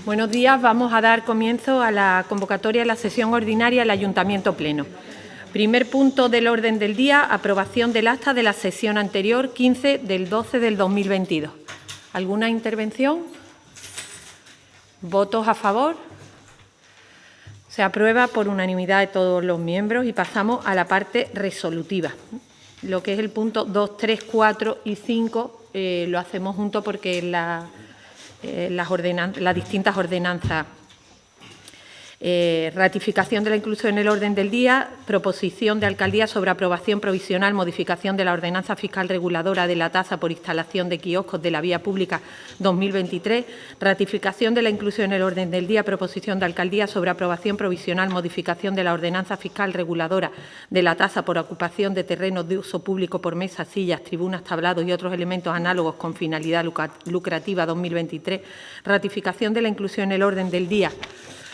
Buenos días. Vamos a dar comienzo a la convocatoria de la sesión ordinaria del Ayuntamiento Pleno. Primer punto del orden del día, aprobación del acta de la sesión anterior, 15 del 12 del 2022. ¿Alguna intervención? ¿Votos a favor? Se aprueba por unanimidad de todos los miembros y pasamos a la parte resolutiva. Lo que es el punto 2, 3, 4 y 5 lo hacemos juntos porque las distintas ordenanzas. Ratificación de la inclusión en el orden del día, proposición de alcaldía sobre aprobación provisional, modificación de la ordenanza fiscal reguladora de la tasa por instalación de quioscos de la vía pública 2023, ratificación de la inclusión en el orden del día, proposición de alcaldía sobre aprobación provisional, modificación de la ordenanza fiscal reguladora de la tasa por ocupación de terrenos de uso público por mesas, sillas, tribunas, tablados y otros elementos análogos con finalidad lucrativa 2023, ratificación de la inclusión en el orden del día,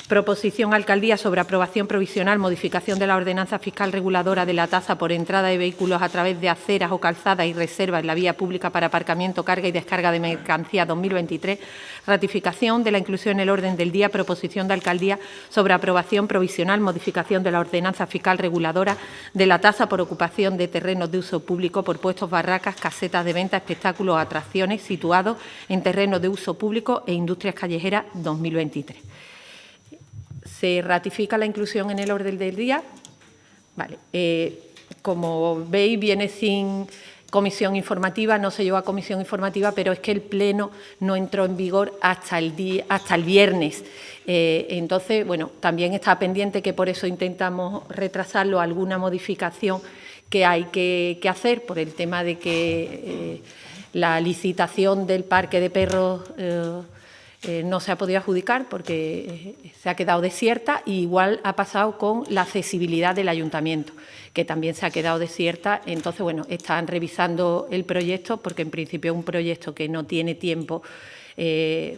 proposición alcaldía sobre aprobación provisional, modificación de la ordenanza fiscal reguladora de la tasa por entrada de vehículos a través de aceras o calzadas y reservas en la vía pública para aparcamiento, carga y descarga de mercancías 2023, ratificación de la inclusión en el orden del día, proposición de alcaldía sobre aprobación provisional, modificación de la ordenanza fiscal reguladora de la tasa por ocupación de terrenos de uso público por puestos, barracas, casetas de venta, espectáculos o atracciones situados en terrenos de uso público e industrias callejeras 2023. ¿Se ratifica la inclusión en el orden del día? Vale. Como veis, viene sin comisión informativa, no se llevó a comisión informativa, pero es que el Pleno no entró en vigor hasta el viernes. Entonces, bueno, también está pendiente, que por eso intentamos retrasarlo, alguna modificación que hay que hacer por el tema de que la licitación del parque de perros no se ha podido adjudicar porque se ha quedado desierta, y igual ha pasado con la accesibilidad del ayuntamiento, que también se ha quedado desierta. Entonces, bueno, están revisando el proyecto porque en principio es un proyecto que no tiene tiempo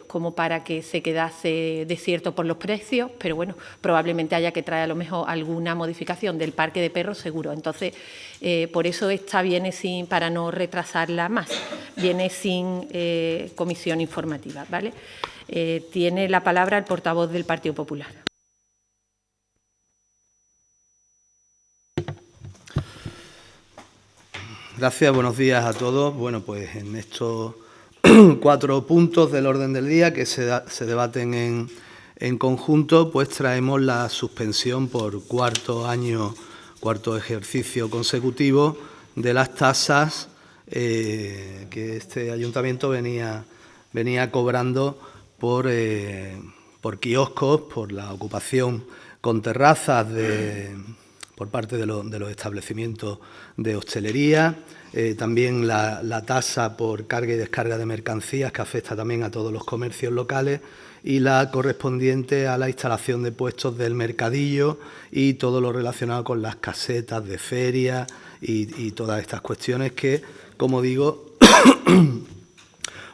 como para que se quedase desierto por los precios, pero bueno, probablemente haya que traer a lo mejor alguna modificación del parque de perros, seguro. Entonces, por eso esta viene sin, para no retrasarla más, viene sin comisión informativa, ¿vale? Tiene la palabra el portavoz del Partido Popular. Gracias, buenos días a todos. Bueno, pues en estos 4 puntos del orden del día que se debaten en conjunto, pues traemos la suspensión por cuarto ejercicio consecutivo de las tasas que este ayuntamiento venía cobrando por kioscos, por la ocupación con terrazas por parte de los establecimientos de hostelería, también la tasa por carga y descarga de mercancías, que afecta también a todos los comercios locales, y la correspondiente a la instalación de puestos del mercadillo y todo lo relacionado con las casetas de feria y todas estas cuestiones que, como digo,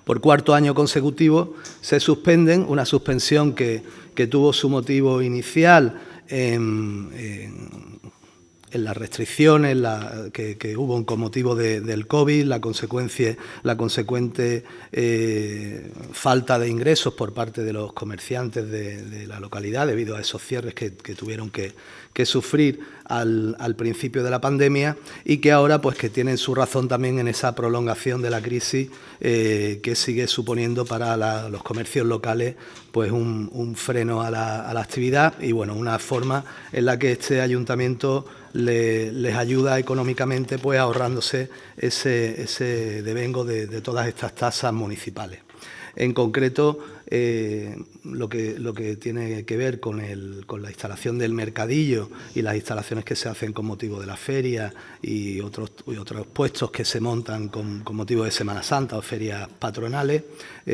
por cuarto año consecutivo se suspenden. Una suspensión que tuvo su motivo inicial en las restricciones que hubo con motivo del COVID, la consecuente falta de ingresos por parte de los comerciantes de la localidad debido a esos cierres que tuvieron que sufrir al principio de la pandemia, y que ahora pues que tienen su razón también en esa prolongación de la crisis que sigue suponiendo para los comercios locales pues un freno a la actividad, y bueno, una forma en la que este ayuntamiento les ayuda económicamente, pues ahorrándose ese devengo de todas estas tasas municipales. En concreto, lo que tiene que ver con la instalación del mercadillo y las instalaciones que se hacen con motivo de la feria y otros puestos que se montan con motivo de Semana Santa o ferias patronales,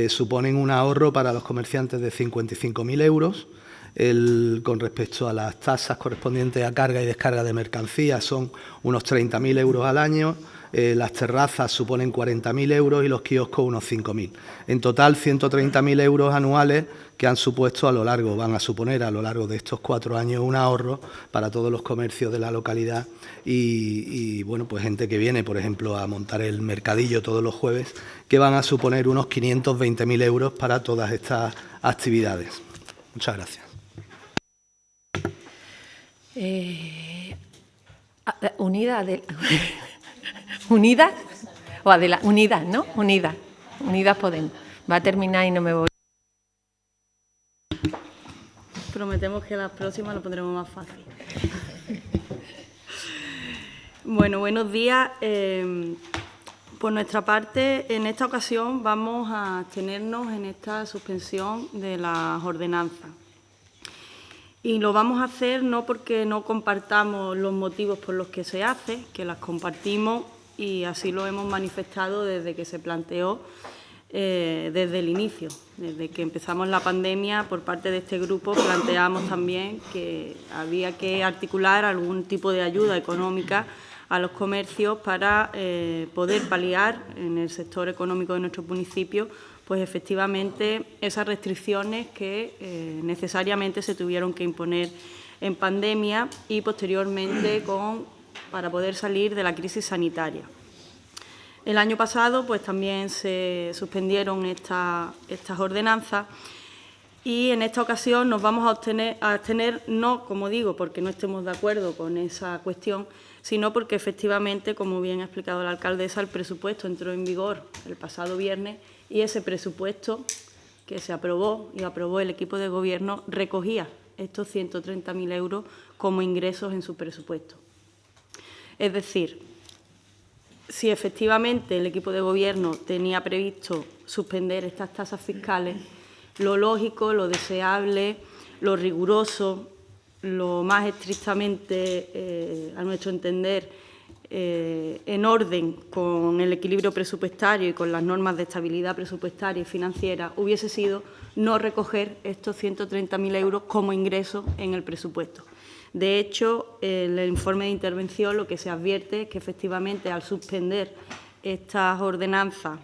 suponen un ahorro para los comerciantes de 55.000 euros. Con respecto a las tasas correspondientes a carga y descarga de mercancías, son unos 30.000 euros al año. las terrazas suponen 40.000 euros y los kioscos unos 5.000. En total, 130.000 euros anuales que han supuesto van a suponer a lo largo de estos 4 años un ahorro para todos los comercios de la localidad y bueno, pues gente que viene, por ejemplo, a montar el mercadillo todos los jueves, que van a suponer unos 520.000 euros para todas estas actividades. Muchas gracias. Unidas ¿no? Unidas Podemos. Va a terminar y no me voy. Prometemos que las próximas lo pondremos más fácil. Bueno, buenos días. Por nuestra parte, en esta ocasión vamos a abstenernos en esta suspensión de las ordenanzas. Y lo vamos a hacer no porque no compartamos los motivos por los que se hace, que las compartimos y así lo hemos manifestado desde que se planteó desde el inicio. Desde que empezamos la pandemia, por parte de este grupo, planteamos también que había que articular algún tipo de ayuda económica a los comercios para poder paliar en el sector económico de nuestro municipio pues efectivamente esas restricciones que necesariamente se tuvieron que imponer en pandemia y posteriormente para poder salir de la crisis sanitaria. El año pasado pues también se suspendieron estas ordenanzas y en esta ocasión nos vamos a abstener no, como digo, porque no estemos de acuerdo con esa cuestión, sino porque efectivamente, como bien ha explicado la alcaldesa, el presupuesto entró en vigor el pasado viernes y ese presupuesto que se aprobó y aprobó el equipo de gobierno recogía estos 130.000 euros como ingresos en su presupuesto. Es decir, si efectivamente el equipo de gobierno tenía previsto suspender estas tasas fiscales, lo lógico, lo deseable, lo riguroso, lo más estrictamente, a nuestro entender, en orden con el equilibrio presupuestario y con las normas de estabilidad presupuestaria y financiera, hubiese sido no recoger estos 130.000 euros como ingreso en el presupuesto. De hecho, en el informe de intervención lo que se advierte es que efectivamente al suspender estas ordenanzas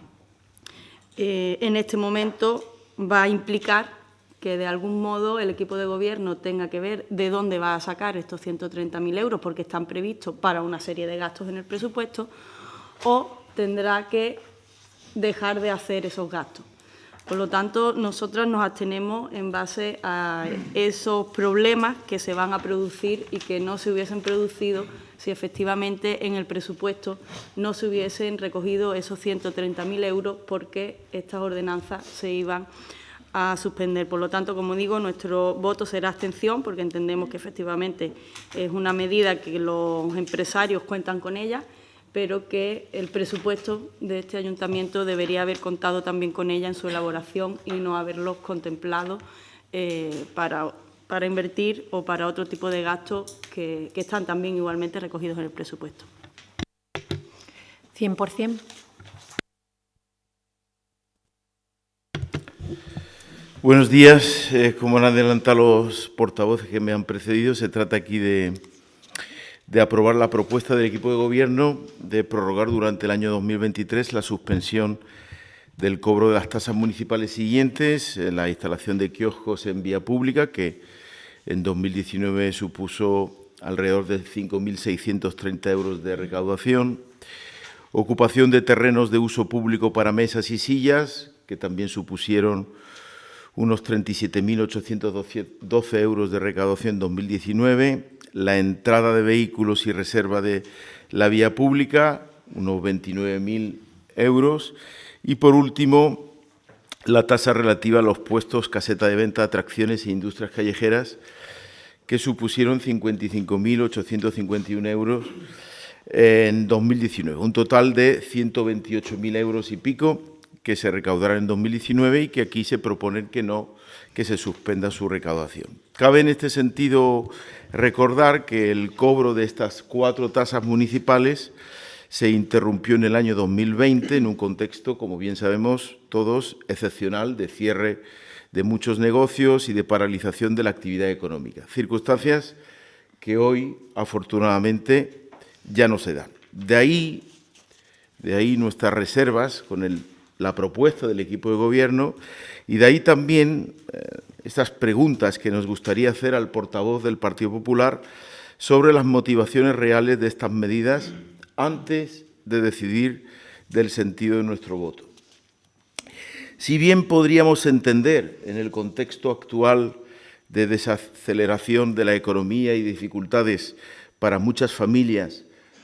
en este momento va a implicar que de algún modo el equipo de gobierno tenga que ver de dónde va a sacar estos 130.000 euros porque están previstos para una serie de gastos en el presupuesto o tendrá que dejar de hacer esos gastos. Por lo tanto, nosotras nos abstenemos en base a esos problemas que se van a producir y que no se hubiesen producido si efectivamente en el presupuesto no se hubiesen recogido esos 130.000 euros porque estas ordenanzas se iban a suspender. Por lo tanto, como digo, nuestro voto será abstención porque entendemos que efectivamente es una medida que los empresarios cuentan con ella, pero que el presupuesto de este ayuntamiento debería haber contado también con ella en su elaboración y no haberlos contemplado para invertir o para otro tipo de gastos que están también igualmente recogidos en el presupuesto. 100%. Buenos días. Como han adelantado los portavoces que me han precedido, se trata aquí de aprobar la propuesta del equipo de gobierno de prorrogar durante el año 2023 la suspensión del cobro de las tasas municipales siguientes, la instalación de kioscos en vía pública, que en 2019 supuso alrededor de 5.630 euros de recaudación, ocupación de terrenos de uso público para mesas y sillas, que también supusieron unos 37.812 euros de recaudación en 2019, la entrada de vehículos y reserva de la vía pública, unos 29.000 euros, y por último, la tasa relativa a los puestos, caseta de venta, atracciones e industrias callejeras, que supusieron 55.851 euros en 2019, un total de 128.000 euros y pico que se recaudarán en 2019 y que aquí se propone que se suspenda su recaudación. Cabe en este sentido recordar que el cobro de estas 4 tasas municipales se interrumpió en el año 2020 en un contexto, como bien sabemos todos, excepcional de cierre de muchos negocios y de paralización de la actividad económica. Circunstancias que hoy, afortunadamente, ya no se dan. De ahí De ahí nuestras reservas con la propuesta del equipo de gobierno y de ahí también estas preguntas que nos gustaría hacer al portavoz del Partido Popular sobre las motivaciones reales de estas medidas antes de decidir del sentido de nuestro voto. Si bien podríamos entender en el contexto actual de desaceleración de la economía y dificultades para muchas familias,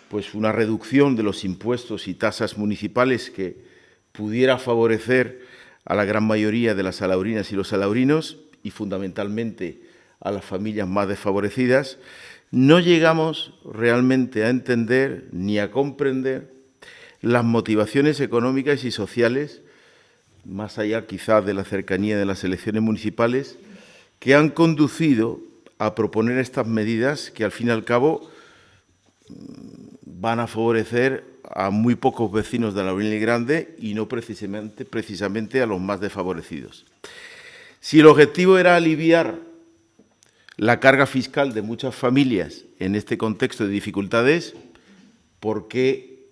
pues una reducción de los impuestos y tasas municipales que pudiera favorecer a la gran mayoría de las salaurinas y los salaurinos y fundamentalmente a las familias más desfavorecidas, no llegamos realmente a entender ni a comprender las motivaciones económicas y sociales, más allá quizás de la cercanía de las elecciones municipales, que han conducido a proponer estas medidas que al fin y al cabo van a favorecer a muy pocos vecinos de la Laurín Grande y no precisamente a los más desfavorecidos. Si el objetivo era aliviar la carga fiscal de muchas familias en este contexto de dificultades, ¿por qué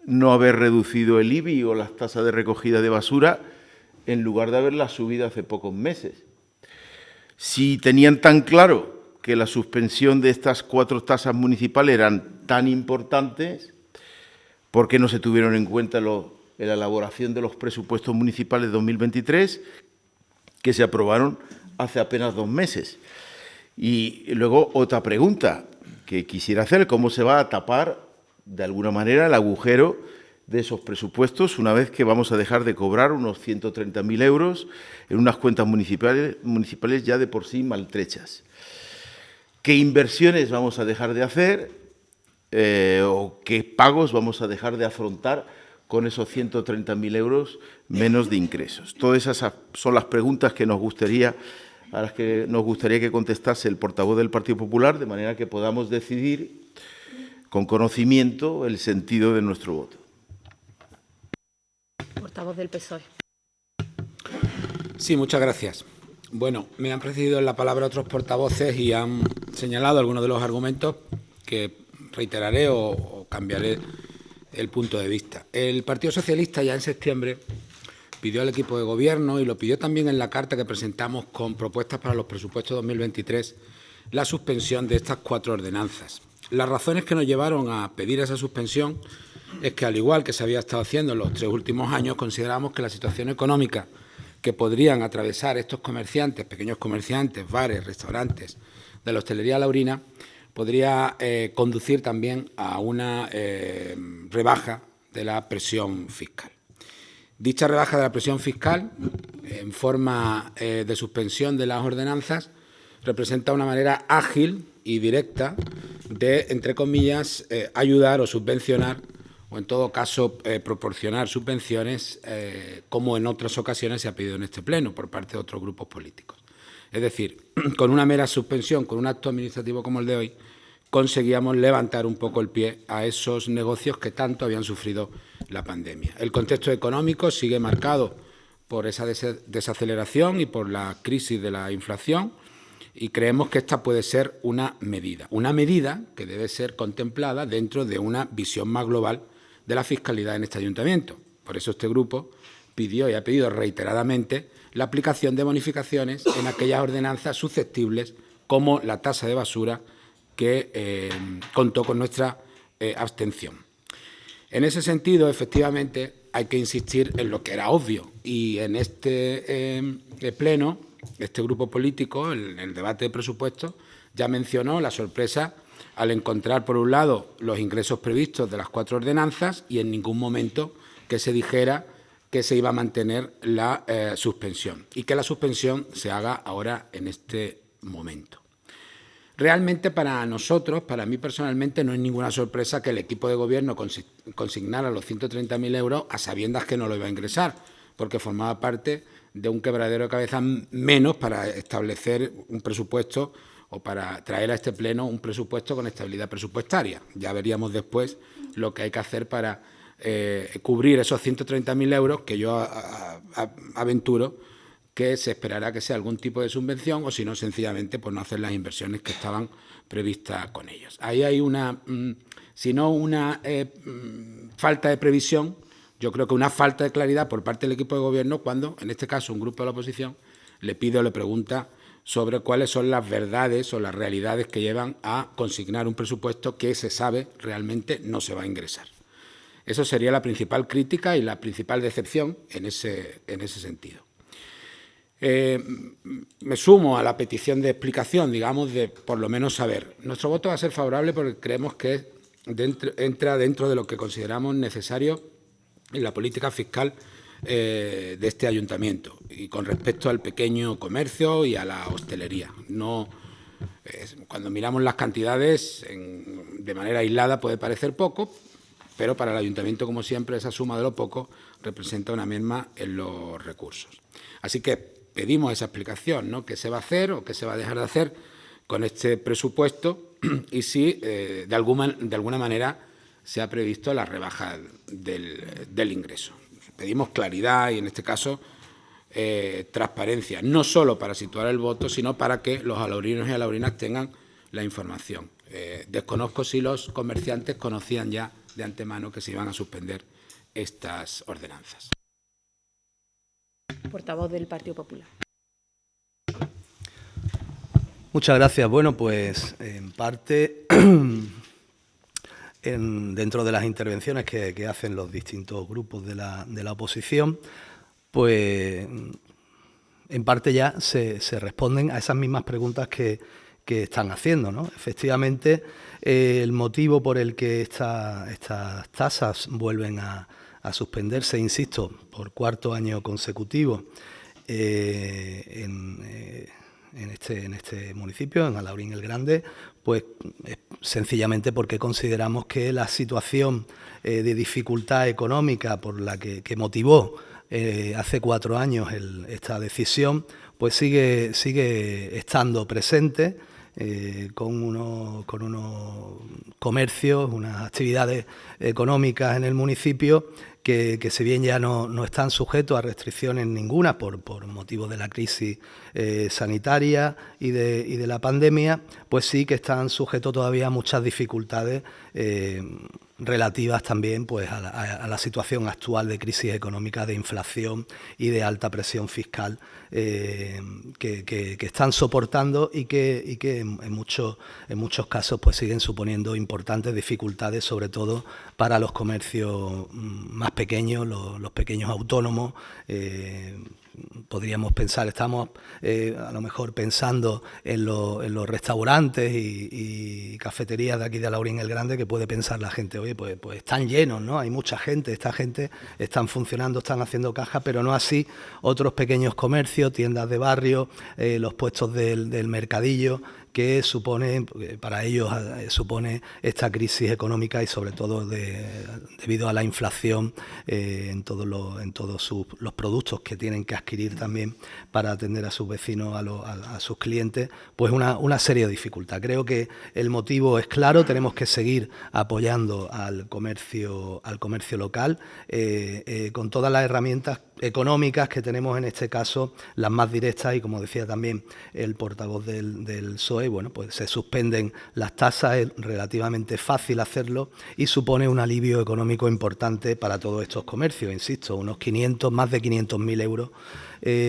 no haber reducido el IBI o las tasas de recogida de basura en lugar de haberlas subido hace pocos meses? Si tenían tan claro que la suspensión de estas 4 tasas municipales eran tan importantes, ¿por qué no se tuvieron en cuenta en la elaboración de los presupuestos municipales 2023 que se aprobaron hace apenas 2 meses? Y luego otra pregunta que quisiera hacer, ¿cómo se va a tapar de alguna manera el agujero de esos presupuestos una vez que vamos a dejar de cobrar unos 130.000 euros en unas cuentas municipales ya de por sí maltrechas? ¿Qué inversiones vamos a dejar de hacer o qué pagos vamos a dejar de afrontar con esos 130.000 euros menos de ingresos? Todas esas son las preguntas a las que nos gustaría que contestase el portavoz del Partido Popular, de manera que podamos decidir con conocimiento el sentido de nuestro voto. Portavoz del PSOE. Sí, muchas gracias. Bueno, me han precedido en la palabra otros portavoces y han señalado algunos de los argumentos que reiteraré o cambiaré el punto de vista. El Partido Socialista ya en septiembre pidió al equipo de gobierno, y lo pidió también en la carta que presentamos con propuestas para los presupuestos 2023, la suspensión de estas 4 ordenanzas. Las razones que nos llevaron a pedir esa suspensión es que, al igual que se había estado haciendo en los 3 últimos años, consideramos que la situación económica que podrían atravesar estos comerciantes, pequeños comerciantes, bares, restaurantes de la hostelería laurina, podría conducir también a una rebaja de la presión fiscal. Dicha rebaja de la presión fiscal, en forma de suspensión de las ordenanzas, representa una manera ágil y directa de, entre comillas, ayudar o subvencionar, o en todo caso proporcionar subvenciones, como en otras ocasiones se ha pedido en este Pleno por parte de otros grupos políticos. Es decir, con una mera suspensión, con un acto administrativo como el de hoy, conseguíamos levantar un poco el pie a esos negocios que tanto habían sufrido la pandemia. El contexto económico sigue marcado por esa desaceleración y por la crisis de la inflación, y creemos que esta puede ser una medida que debe ser contemplada dentro de una visión más global de la fiscalidad en este ayuntamiento. Por eso este grupo pidió y ha pedido reiteradamente la aplicación de bonificaciones en aquellas ordenanzas susceptibles, como la tasa de basura, que contó con nuestra abstención. En ese sentido, efectivamente, hay que insistir en lo que era obvio, y en este pleno, este grupo político, en el debate de presupuestos, ya mencionó la sorpresa al encontrar, por un lado, los ingresos previstos de las 4 ordenanzas y en ningún momento que se dijera que se iba a mantener la suspensión, y que la suspensión se haga ahora en este momento. Realmente para nosotros, para mí personalmente, no es ninguna sorpresa que el equipo de gobierno consignara los 130.000 euros a sabiendas que no lo iba a ingresar, porque formaba parte de un quebradero de cabeza menos para establecer un presupuesto o para traer a este pleno un presupuesto con estabilidad presupuestaria. Ya veríamos después lo que hay que hacer para cubrir esos 130.000 euros, que yo aventuro que se esperará que sea algún tipo de subvención, o si no, sencillamente, pues no hacer las inversiones que estaban previstas con ellos. Ahí hay una sino una falta de previsión, yo creo que una falta de claridad por parte del equipo de gobierno cuando, en este caso, un grupo de la oposición le pide o le pregunta sobre cuáles son las verdades o las realidades que llevan a consignar un presupuesto que se sabe realmente no se va a ingresar. Eso sería la principal crítica y la principal decepción en ese sentido. Me sumo a la petición de explicación, digamos, de por lo menos saber. Nuestro voto va a ser favorable porque creemos que entra dentro de lo que consideramos necesario en la política fiscal de este ayuntamiento y con respecto al pequeño comercio y a la hostelería. Cuando miramos las cantidades de manera aislada puede parecer poco, pero para el ayuntamiento, como siempre, esa suma de lo poco representa una merma en los recursos. Así que pedimos esa explicación, ¿no? ¿Qué se va a hacer o qué se va a dejar de hacer con este presupuesto? Y si de alguna manera se ha previsto la rebaja del ingreso. Pedimos claridad y, en este caso, transparencia, no solo para situar el voto, sino para que los alaurinos y alaurinas tengan la información. Desconozco si los comerciantes conocían ya de antemano que se iban a suspender estas ordenanzas. Portavoz del Partido Popular. Muchas gracias. Bueno, pues en parte, dentro de las intervenciones que hacen los distintos grupos de la oposición, pues en parte ya se responden a esas mismas preguntas que están haciendo, ¿no? Efectivamente, el motivo por el que estas tasas vuelven a suspenderse, insisto, por cuarto año consecutivo en este municipio, en Alhaurín el Grande, pues sencillamente porque consideramos que la situación de dificultad económica por la que motivó hace 4 años esta decisión, pues sigue estando presente con unos comercios, unas actividades económicas en el municipio que si bien ya no están sujetos a restricciones ninguna por motivo de la crisis sanitaria y de la pandemia, pues sí que están sujetos todavía a muchas dificultades relativas también pues a la situación actual de crisis económica, de inflación y de alta presión fiscal que están soportando y que en muchos casos pues siguen suponiendo importantes dificultades, sobre todo para los comercios más pequeños, los pequeños autónomos. Podríamos pensar, estamos a lo mejor pensando en los restaurantes y cafeterías de aquí de Alhaurín el Grande, que puede pensar la gente, oye, pues están llenos, ¿no? Hay mucha gente, esta gente están funcionando, están haciendo caja, pero no así otros pequeños comercios, tiendas de barrio, los puestos del mercadillo, que supone, para ellos supone esta crisis económica y sobre todo debido a la inflación en todos los productos que tienen que adquirir también para atender a sus vecinos, a sus clientes, pues una serie de dificultades. Creo que el motivo es claro, tenemos que seguir apoyando al comercio local con todas las herramientas económicas que tenemos, en este caso las más directas, y como decía también el portavoz del PSOE, bueno, pues se suspenden las tasas, es relativamente fácil hacerlo y supone un alivio económico importante para todos estos comercios, insisto, más de 500.000 euros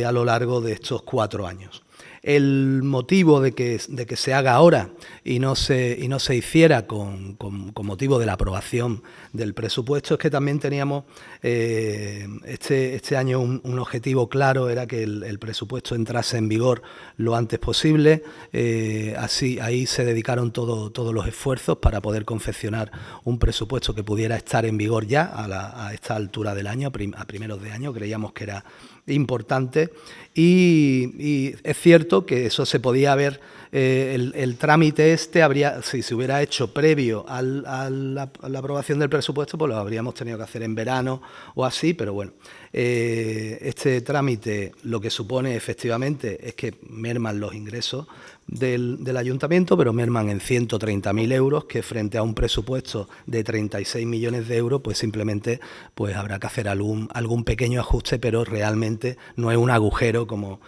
a lo largo de estos 4 años. El motivo de que se haga ahora y no se hiciera con motivo de la aprobación del presupuesto es que también teníamos este año un objetivo claro, era que el presupuesto entrase en vigor lo antes posible. Ahí se dedicaron todos los esfuerzos para poder confeccionar un presupuesto que pudiera estar en vigor ya a esta altura del año, a primeros de año. Creíamos que era importante y es cierto que eso se podía haber, el trámite si se hubiera hecho previo a la aprobación del presupuesto, pues lo habríamos tenido que hacer en verano o así, pero bueno, Este trámite lo que supone efectivamente es que merman los ingresos del ayuntamiento, pero merman en 130.000 euros, que frente a un presupuesto de 36 millones de euros, pues simplemente pues habrá que hacer algún pequeño ajuste, pero realmente no es un agujero como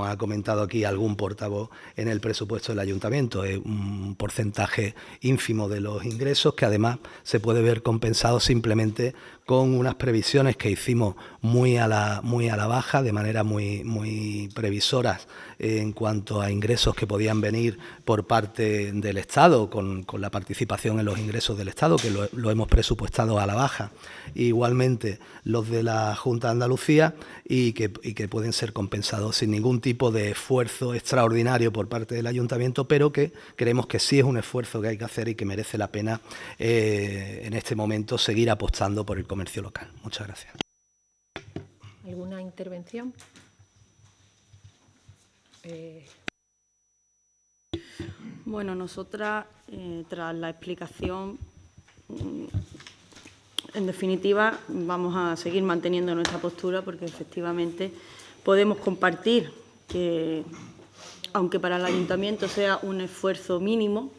ha comentado aquí algún portavoz en el presupuesto del ayuntamiento. Es un porcentaje ínfimo de los ingresos que además se puede ver compensado simplemente con unas previsiones que hicimos muy a la baja, de manera muy previsoras en cuanto a ingresos que podían venir por parte del Estado, con la participación en los ingresos del Estado, que lo hemos presupuestado a la baja. Igualmente los de la Junta de Andalucía y que pueden ser compensados sin ningún tipo de esfuerzo extraordinario por parte del ayuntamiento, pero que creemos que sí es un esfuerzo que hay que hacer y que merece la pena en este momento seguir apostando por el comercio local. Muchas gracias. ¿Alguna intervención? Bueno, nosotras, tras la explicación, en definitiva, vamos a seguir manteniendo nuestra postura porque efectivamente podemos compartir que, aunque para el ayuntamiento sea un esfuerzo mínimo,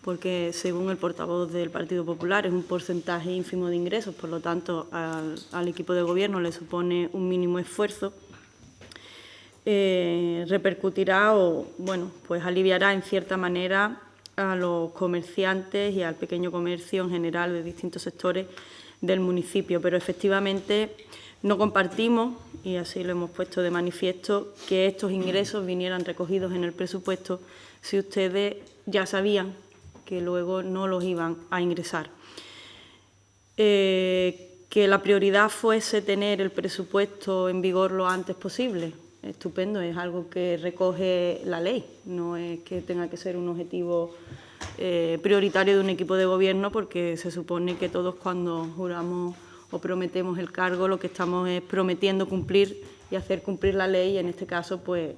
porque según el portavoz del Partido Popular es un porcentaje ínfimo de ingresos, por lo tanto al equipo de gobierno le supone un mínimo esfuerzo, repercutirá o, bueno, pues aliviará en cierta manera a los comerciantes y al pequeño comercio en general de distintos sectores del municipio. Pero efectivamente no compartimos, y así lo hemos puesto de manifiesto, que estos ingresos vinieran recogidos en el presupuesto si ustedes ya sabían que luego no los iban a ingresar. Que la prioridad fuese tener el presupuesto en vigor lo antes posible. Estupendo, es algo que recoge la ley, no es que tenga que ser un objetivo prioritario de un equipo de gobierno, porque se supone que todos cuando juramos o prometemos el cargo lo que estamos es prometiendo cumplir y hacer cumplir la ley, y en este caso pues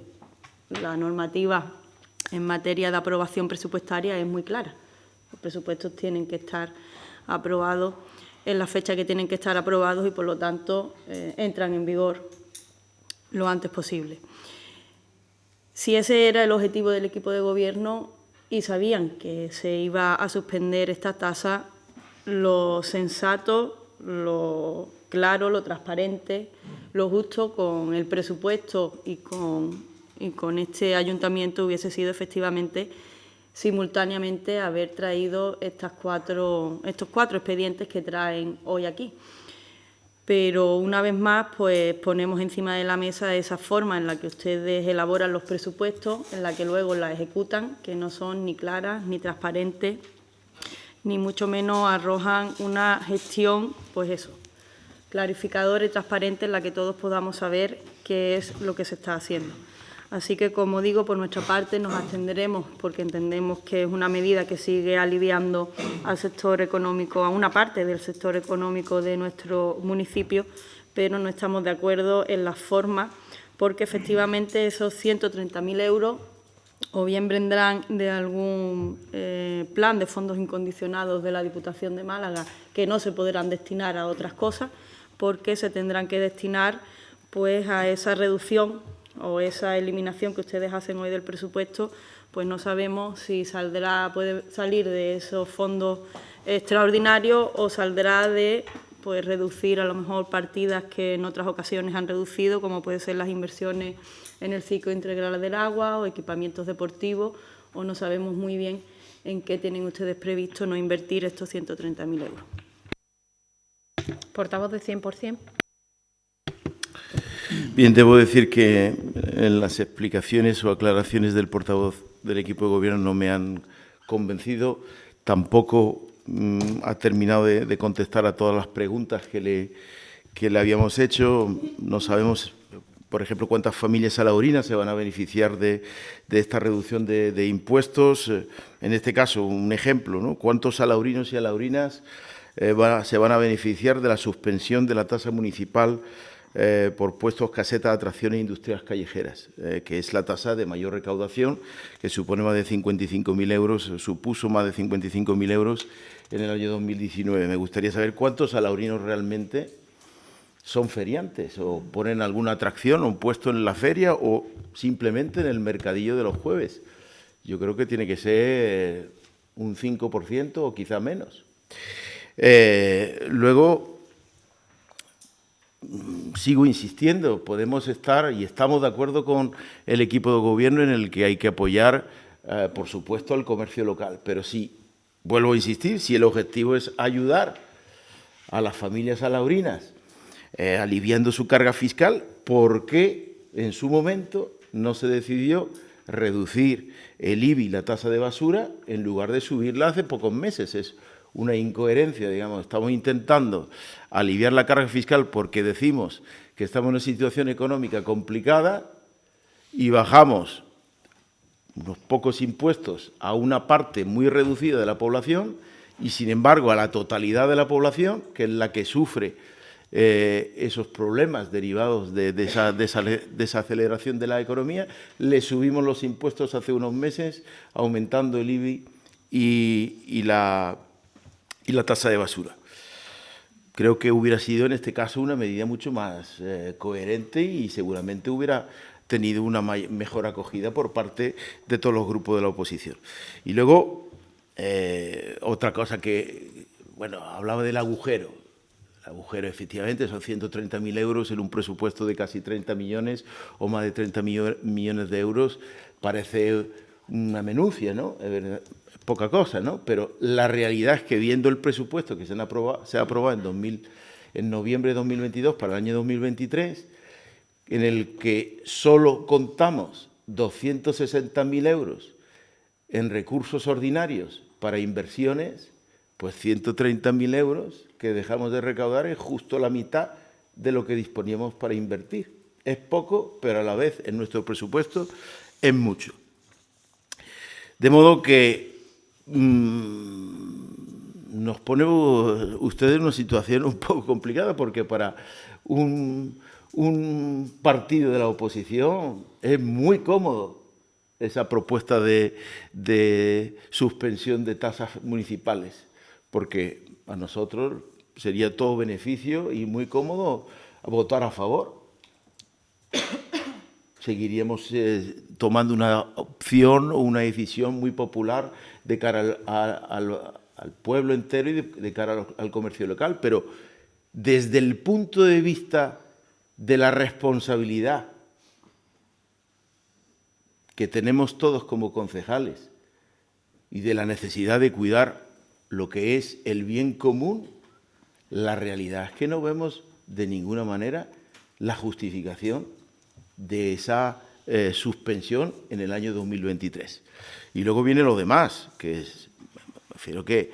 la normativa en materia de aprobación presupuestaria es muy clara. Los presupuestos tienen que estar aprobados en la fecha que tienen que estar aprobados y por lo tanto entran en vigor lo antes posible. Si ese era el objetivo del equipo de gobierno y sabían que se iba a suspender esta tasa, lo sensato, lo claro, lo transparente, lo justo con el presupuesto y con este ayuntamiento hubiese sido efectivamente simultáneamente haber traído estos cuatro expedientes que traen hoy aquí. Pero una vez más pues ponemos encima de la mesa esa forma en la que ustedes elaboran los presupuestos, en la que luego la ejecutan, que no son ni claras ni transparentes, ni mucho menos arrojan una gestión, pues eso, clarificadora y transparente en la que todos podamos saber qué es lo que se está haciendo. Así que, como digo, por nuestra parte nos abstendremos porque entendemos que es una medida que sigue aliviando al sector económico, a una parte del sector económico de nuestro municipio, pero no estamos de acuerdo en las formas porque efectivamente esos 130.000 euros o bien vendrán de algún plan de fondos incondicionados de la Diputación de Málaga que no se podrán destinar a otras cosas porque se tendrán que destinar pues a esa reducción o esa eliminación que ustedes hacen hoy del presupuesto, pues no sabemos si puede salir de esos fondos extraordinarios o saldrá de pues reducir a lo mejor partidas que en otras ocasiones han reducido, como pueden ser las inversiones en el ciclo integral del agua o equipamientos deportivos, o no sabemos muy bien en qué tienen ustedes previsto no invertir estos 130.000 euros. Portavoz de 100%. Bien, debo decir que en las explicaciones o aclaraciones del portavoz del equipo de gobierno no me han convencido. Tampoco ha terminado de contestar a todas las preguntas que le habíamos hecho. No sabemos, por ejemplo, cuántas familias alaurinas se van a beneficiar de esta reducción de impuestos. En este caso, un ejemplo, ¿no? ¿Cuántos alaurinos y alaurinas se van a beneficiar de la suspensión de la tasa municipal por puestos caseta de atracciones industriales callejeras, que es la tasa de mayor recaudación, que supone más de 55.000 euros, supuso más de 55.000 euros en el año 2019. Me gustaría saber cuántos alaurinos realmente son feriantes o ponen alguna atracción o un puesto en la feria o simplemente en el mercadillo de los jueves. Yo creo que tiene que ser un 5% o quizá menos. Luego, sigo insistiendo, podemos estar y estamos de acuerdo con el equipo de gobierno en el que hay que apoyar, por supuesto, al comercio local. Pero sí, vuelvo a insistir, si el objetivo es ayudar a las familias alaurinas, aliviando su carga fiscal, ¿por qué en su momento no se decidió reducir el IBI, la tasa de basura, en lugar de subirla hace pocos meses? Es una incoherencia, digamos. Estamos intentando aliviar la carga fiscal porque decimos que estamos en una situación económica complicada y bajamos unos pocos impuestos a una parte muy reducida de la población y, sin embargo, a la totalidad de la población, que es la que sufre esos problemas derivados de esa desaceleración de la economía, le subimos los impuestos hace unos meses, aumentando el IBI y la tasa de basura. Creo que hubiera sido, en este caso, una medida mucho más coherente y seguramente hubiera tenido una mejor acogida por parte de todos los grupos de la oposición. Y luego, otra cosa que, bueno, hablaba del agujero. El agujero, efectivamente, son 130.000 euros en un presupuesto de casi 30 millones o más de 30 millones de euros. Parece una menucia, ¿no? Poca cosa, ¿no? Pero la realidad es que, viendo el presupuesto que se ha aprobado en noviembre de 2022 para el año 2023, en el que solo contamos 260.000 euros en recursos ordinarios para inversiones, pues 130.000 euros que dejamos de recaudar es justo la mitad de lo que disponíamos para invertir. Es poco, pero a la vez en nuestro presupuesto es mucho. De modo que nos pone ustedes en una situación un poco complicada, porque para un partido de la oposición es muy cómodo esa propuesta de suspensión de tasas municipales, porque a nosotros sería todo beneficio y muy cómodo votar a favor. Seguiríamos tomando una opción o una decisión muy popular de cara al pueblo entero y de cara al comercio local, pero desde el punto de vista de la responsabilidad que tenemos todos como concejales y de la necesidad de cuidar lo que es el bien común, la realidad es que no vemos de ninguna manera la justificación de esa suspensión en el año 2023. Y luego viene lo demás, que es, me refiero que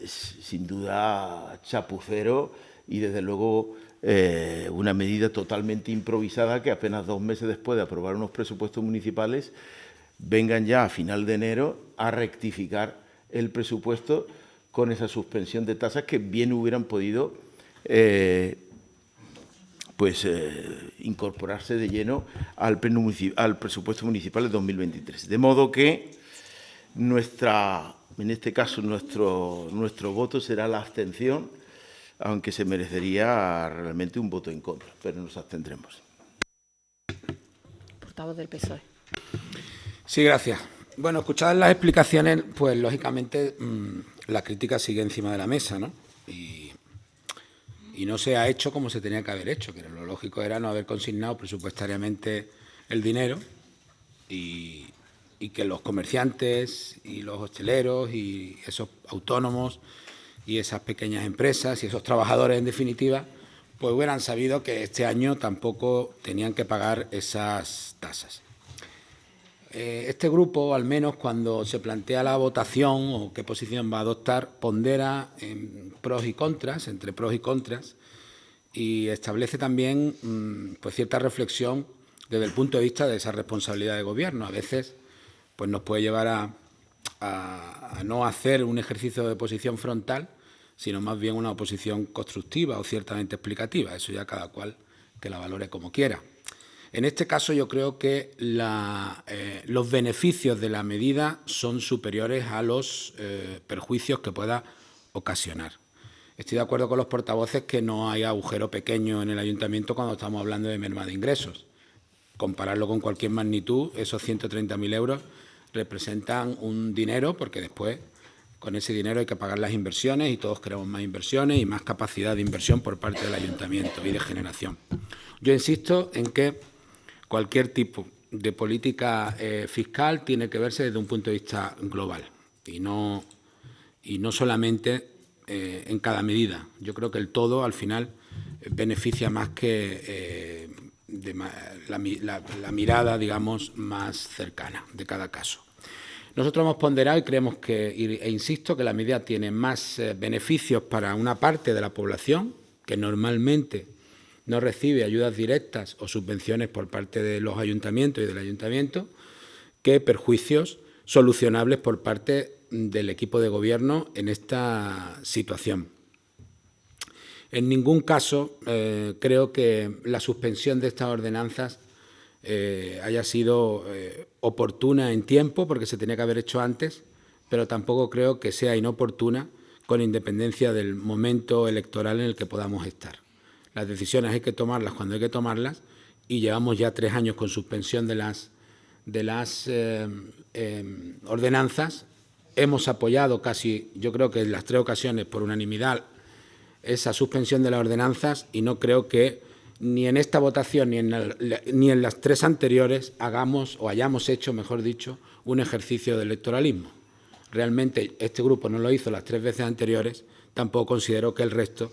es sin duda chapucero y desde luego una medida totalmente improvisada, que apenas 2 meses después de aprobar unos presupuestos municipales vengan ya a final de enero a rectificar el presupuesto con esa suspensión de tasas que bien hubieran podido incorporarse de lleno al presupuesto municipal de 2023. De modo que en este caso nuestro voto será la abstención, aunque se merecería realmente un voto en contra, pero nos abstendremos. Portavoz del PSOE. Sí, gracias. Bueno, escuchadas las explicaciones, pues lógicamente la crítica sigue encima de la mesa, ¿no? Y no se ha hecho como se tenía que haber hecho, que lo lógico era no haber consignado presupuestariamente el dinero y que los comerciantes y los hosteleros y esos autónomos y esas pequeñas empresas y esos trabajadores, en definitiva, pues hubieran sabido que este año tampoco tenían que pagar esas tasas. Este grupo, al menos cuando se plantea la votación o qué posición va a adoptar, pondera en pros y contras, entre pros y contras, y establece también pues cierta reflexión desde el punto de vista de esa responsabilidad de gobierno. A veces pues nos puede llevar a no hacer un ejercicio de oposición frontal, sino más bien una oposición constructiva o ciertamente explicativa. Eso ya cada cual que la valore como quiera. En este caso yo creo que los beneficios de la medida son superiores a los perjuicios que pueda ocasionar. Estoy de acuerdo con los portavoces que no hay agujero pequeño en el ayuntamiento cuando estamos hablando de merma de ingresos. Compararlo con cualquier magnitud, esos 130.000 euros representan un dinero, porque después con ese dinero hay que pagar las inversiones y todos queremos más inversiones y más capacidad de inversión por parte del ayuntamiento y de generación. Yo insisto en que cualquier tipo de política fiscal tiene que verse desde un punto de vista global y no solamente en cada medida. Yo creo que el todo, al final, beneficia más que la mirada, digamos, más cercana de cada caso. Nosotros hemos ponderado y creemos e insisto, que la medida tiene más beneficios para una parte de la población que normalmente no recibe ayudas directas o subvenciones por parte de los ayuntamientos y del ayuntamiento, que perjuicios solucionables por parte del equipo de gobierno en esta situación. En ningún caso creo que la suspensión de estas ordenanzas haya sido oportuna en tiempo, porque se tenía que haber hecho antes, pero tampoco creo que sea inoportuna con independencia del momento electoral en el que podamos estar. Las decisiones hay que tomarlas cuando hay que tomarlas y llevamos ya 3 años con suspensión de las ordenanzas. Hemos apoyado casi, yo creo que en las 3 ocasiones por unanimidad, esa suspensión de las ordenanzas y no creo que ni en esta votación ni en las 3 anteriores hayamos hecho, mejor dicho, un ejercicio de electoralismo. Realmente este grupo no lo hizo las 3 veces anteriores, tampoco considero que el resto,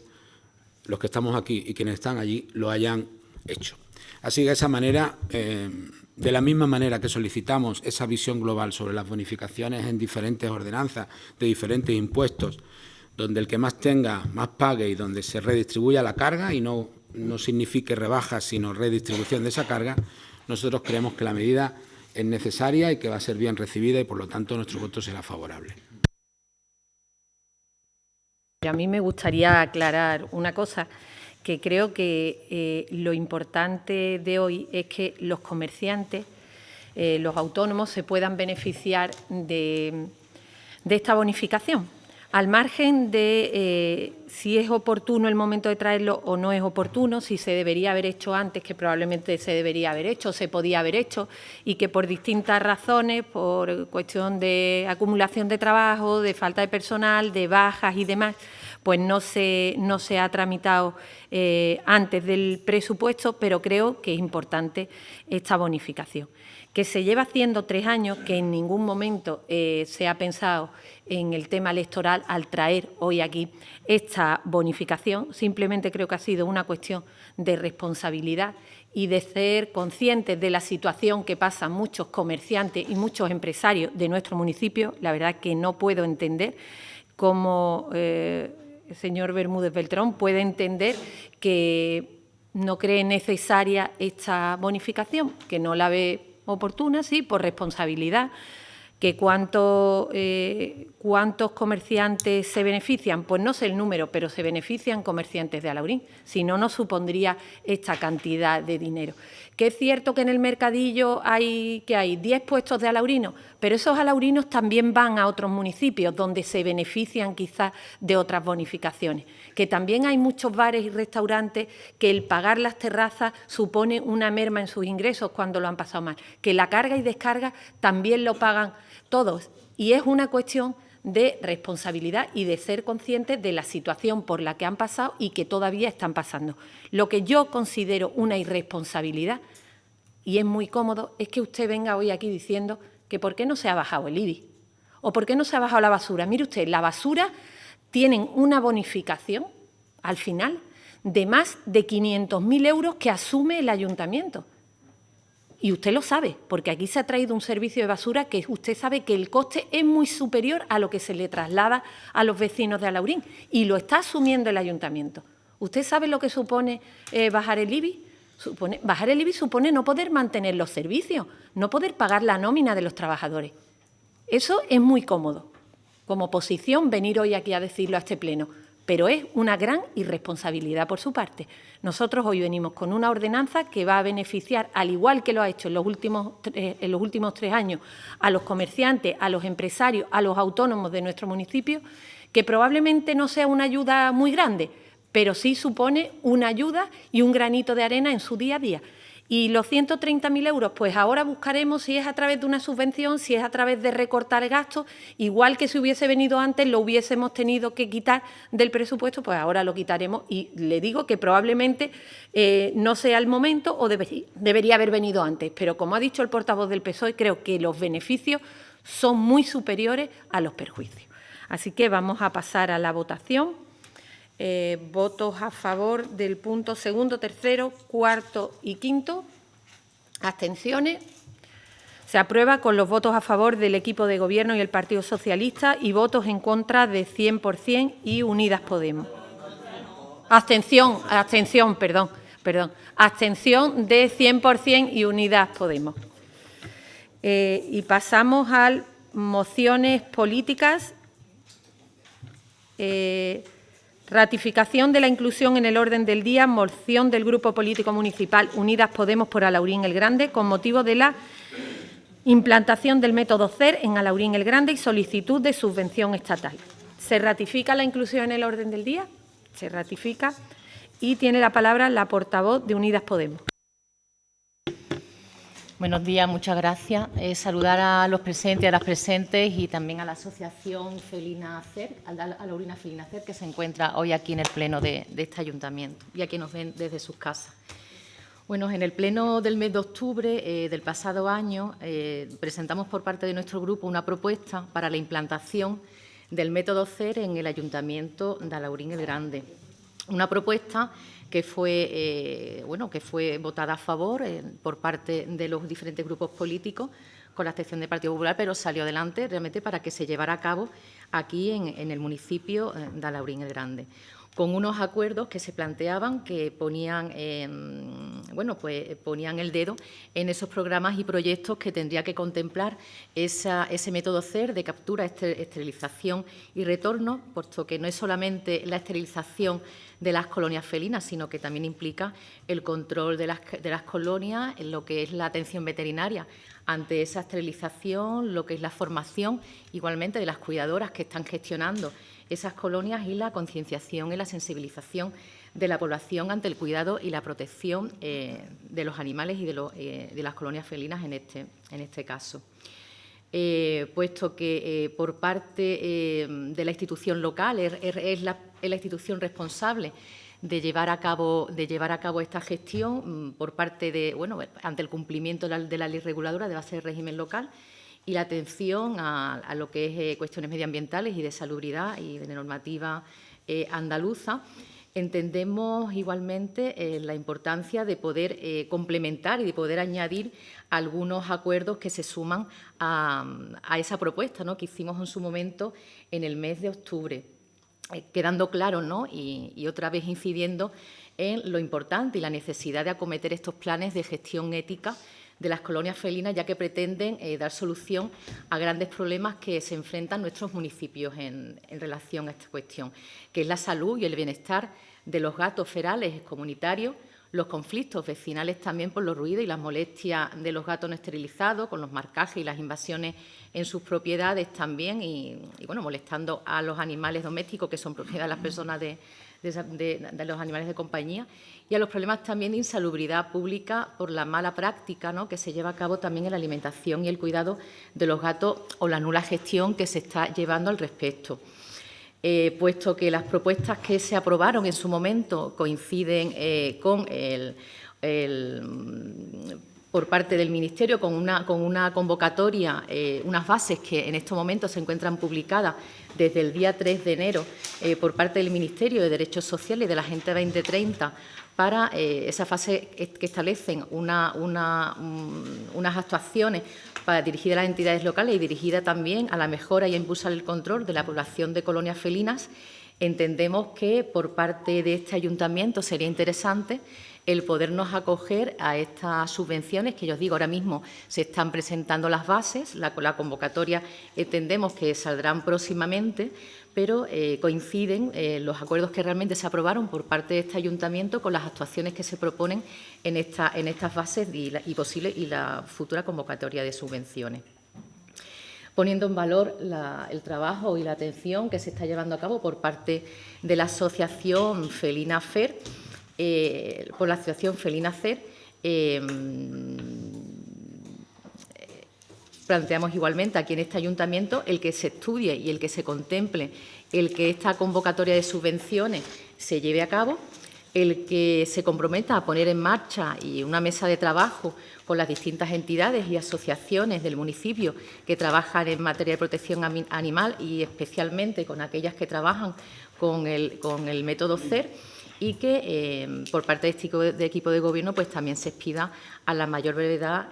los que estamos aquí y quienes están allí, lo hayan hecho. Así que de esa manera, de la misma manera que solicitamos esa visión global sobre las bonificaciones en diferentes ordenanzas de diferentes impuestos, donde el que más tenga, más pague y donde se redistribuya la carga y no signifique rebajas, sino redistribución de esa carga, nosotros creemos que la medida es necesaria y que va a ser bien recibida y, por lo tanto, nuestro voto será favorable. A mí me gustaría aclarar una cosa, que creo que lo importante de hoy es que los comerciantes, los autónomos, se puedan beneficiar de esta bonificación. Al margen de si es oportuno el momento de traerlo o no es oportuno, si se debería haber hecho antes, que probablemente se debería haber hecho, se podía haber hecho, y que por distintas razones, por cuestión de acumulación de trabajo, de falta de personal, de bajas y demás, pues no se ha tramitado antes del presupuesto, pero creo que es importante esta bonificación. Que se lleva haciendo 3 años, que en ningún momento se ha pensado en el tema electoral al traer hoy aquí esta bonificación. Simplemente creo que ha sido una cuestión de responsabilidad y de ser conscientes de la situación que pasan muchos comerciantes y muchos empresarios de nuestro municipio. La verdad que no puedo entender cómo el señor Bermúdez Beltrán puede entender que no cree necesaria esta bonificación, que no la ve oportuna, sí, por responsabilidad. ¿Que cuántos comerciantes se benefician? Pues no sé el número, pero se benefician comerciantes de Alaurín. Si no, no supondría esta cantidad de dinero. Que es cierto que en el mercadillo hay 10 puestos de alaurinos, pero esos alaurinos también van a otros municipios donde se benefician quizás de otras bonificaciones. Que también hay muchos bares y restaurantes que el pagar las terrazas supone una merma en sus ingresos cuando lo han pasado mal. Que la carga y descarga también lo pagan todos, y es una cuestión de responsabilidad y de ser conscientes de la situación por la que han pasado y que todavía están pasando. Lo que yo considero una irresponsabilidad, y es muy cómodo, es que usted venga hoy aquí diciendo que por qué no se ha bajado el IBI o por qué no se ha bajado la basura. Mire usted, la basura tienen una bonificación al final de más de 500.000 euros que asume el ayuntamiento. Y usted lo sabe, porque aquí se ha traído un servicio de basura que usted sabe que el coste es muy superior a lo que se le traslada a los vecinos de Alaurín, y lo está asumiendo el ayuntamiento. ¿Usted sabe lo que supone bajar el IBI? Bajar el IBI supone no poder mantener los servicios, no poder pagar la nómina de los trabajadores. Eso es muy cómodo, como oposición, venir hoy aquí a decirlo a este pleno, pero es una gran irresponsabilidad por su parte. Nosotros hoy venimos con una ordenanza que va a beneficiar, al igual que lo ha hecho en los últimos 3 años, a los comerciantes, a los empresarios, a los autónomos de nuestro municipio, que probablemente no sea una ayuda muy grande, pero sí supone una ayuda y un granito de arena en su día a día. Y los 130.000 euros, pues ahora buscaremos si es a través de una subvención, si es a través de recortar gastos, igual que si hubiese venido antes, lo hubiésemos tenido que quitar del presupuesto, pues ahora lo quitaremos y le digo que probablemente no sea el momento o debería haber venido antes, pero como ha dicho el portavoz del PSOE, creo que los beneficios son muy superiores a los perjuicios. Así que vamos a pasar a la votación. Votos a favor del punto segundo, tercero, cuarto y quinto. Abstenciones. Se aprueba con los votos a favor del equipo de Gobierno y el Partido Socialista y votos en contra de 100% y Unidas Podemos. Abstención de 100% y Unidas Podemos. Y pasamos a mociones políticas. Ratificación de la inclusión en el orden del día, moción del Grupo Político Municipal Unidas Podemos por Alaurín el Grande, con motivo de la implantación del método CER en Alaurín el Grande y solicitud de subvención estatal. ¿Se ratifica la inclusión en el orden del día? Se ratifica. Y tiene la palabra la portavoz de Unidas Podemos. Buenos días, muchas gracias. Saludar a los presentes y a las presentes y también a la Asociación Felina CER, a Alaurina Felina CER, que se encuentra hoy aquí en el pleno de este ayuntamiento y a quienes nos ven desde sus casas. Bueno, en el pleno del mes de octubre del pasado año presentamos por parte de nuestro grupo una propuesta para la implantación del método CER en el ayuntamiento de Alaurín el Grande. Una propuesta que fue votada a favor por parte de los diferentes grupos políticos, con la excepción del Partido Popular, pero salió adelante realmente para que se llevara a cabo aquí en el municipio de Alaurín el Grande, con unos acuerdos que se planteaban que ponían el dedo en esos programas y proyectos que tendría que contemplar ese método CER de captura, esterilización y retorno, puesto que no es solamente la esterilización de las colonias felinas, sino que también implica el control de las colonias, en lo que es la atención veterinaria ante esa esterilización, lo que es la formación igualmente de las cuidadoras que están gestionando esas colonias y la concienciación y la sensibilización de la población ante el cuidado y la protección de los animales y de las colonias felinas en este caso. Puesto que por parte de la institución local es la institución responsable de llevar a cabo esta gestión por parte ante el cumplimiento de la ley reguladora de base de régimen local y la atención a lo que es cuestiones medioambientales y de salubridad y de normativa andaluza. Entendemos igualmente la importancia de poder complementar y de poder añadir algunos acuerdos que se suman a esa propuesta, ¿no?, que hicimos en su momento en el mes de octubre, quedando claro, ¿no?, y otra vez incidiendo en lo importante y la necesidad de acometer estos planes de gestión ética de las colonias felinas, ya que pretenden dar solución a grandes problemas que se enfrentan nuestros municipios en relación a esta cuestión, que es la salud y el bienestar de los gatos ferales comunitarios, los conflictos vecinales también por los ruidos y las molestias de los gatos no esterilizados, con los marcajes y las invasiones en sus propiedades también, y molestando a los animales domésticos que son propiedad de las personas de los animales de compañía, y a los problemas también de insalubridad pública por la mala práctica, ¿no?, que se lleva a cabo también en la alimentación y el cuidado de los gatos o la nula gestión que se está llevando al respecto. Puesto que las propuestas que se aprobaron en su momento coinciden por parte del Ministerio con una convocatoria, unas bases que en estos momentos se encuentran publicadas desde el día 3 de enero por parte del Ministerio de Derechos Sociales y de la Agenda 2030 para esa fase que establecen unas actuaciones dirigida a las entidades locales y dirigida también a la mejora y a impulsar el control de la población de colonias felinas. Entendemos que por parte de este ayuntamiento sería interesante el podernos acoger a estas subvenciones que, yo os digo, ahora mismo se están presentando las bases, la convocatoria entendemos que saldrán próximamente, pero coinciden los acuerdos que realmente se aprobaron por parte de este ayuntamiento con las actuaciones que se proponen en estas bases y la futura convocatoria de subvenciones. poniendo en valor el trabajo y la atención que se está llevando a cabo por parte de la Asociación Felina FER, planteamos igualmente aquí en este ayuntamiento el que se estudie y el que se contemple el que esta convocatoria de subvenciones se lleve a cabo, el que se comprometa a poner en marcha una mesa de trabajo con las distintas entidades y asociaciones del municipio que trabajan en materia de protección animal y especialmente con aquellas que trabajan con el método CER, y que por parte de equipo de Gobierno pues también se expida a la mayor brevedad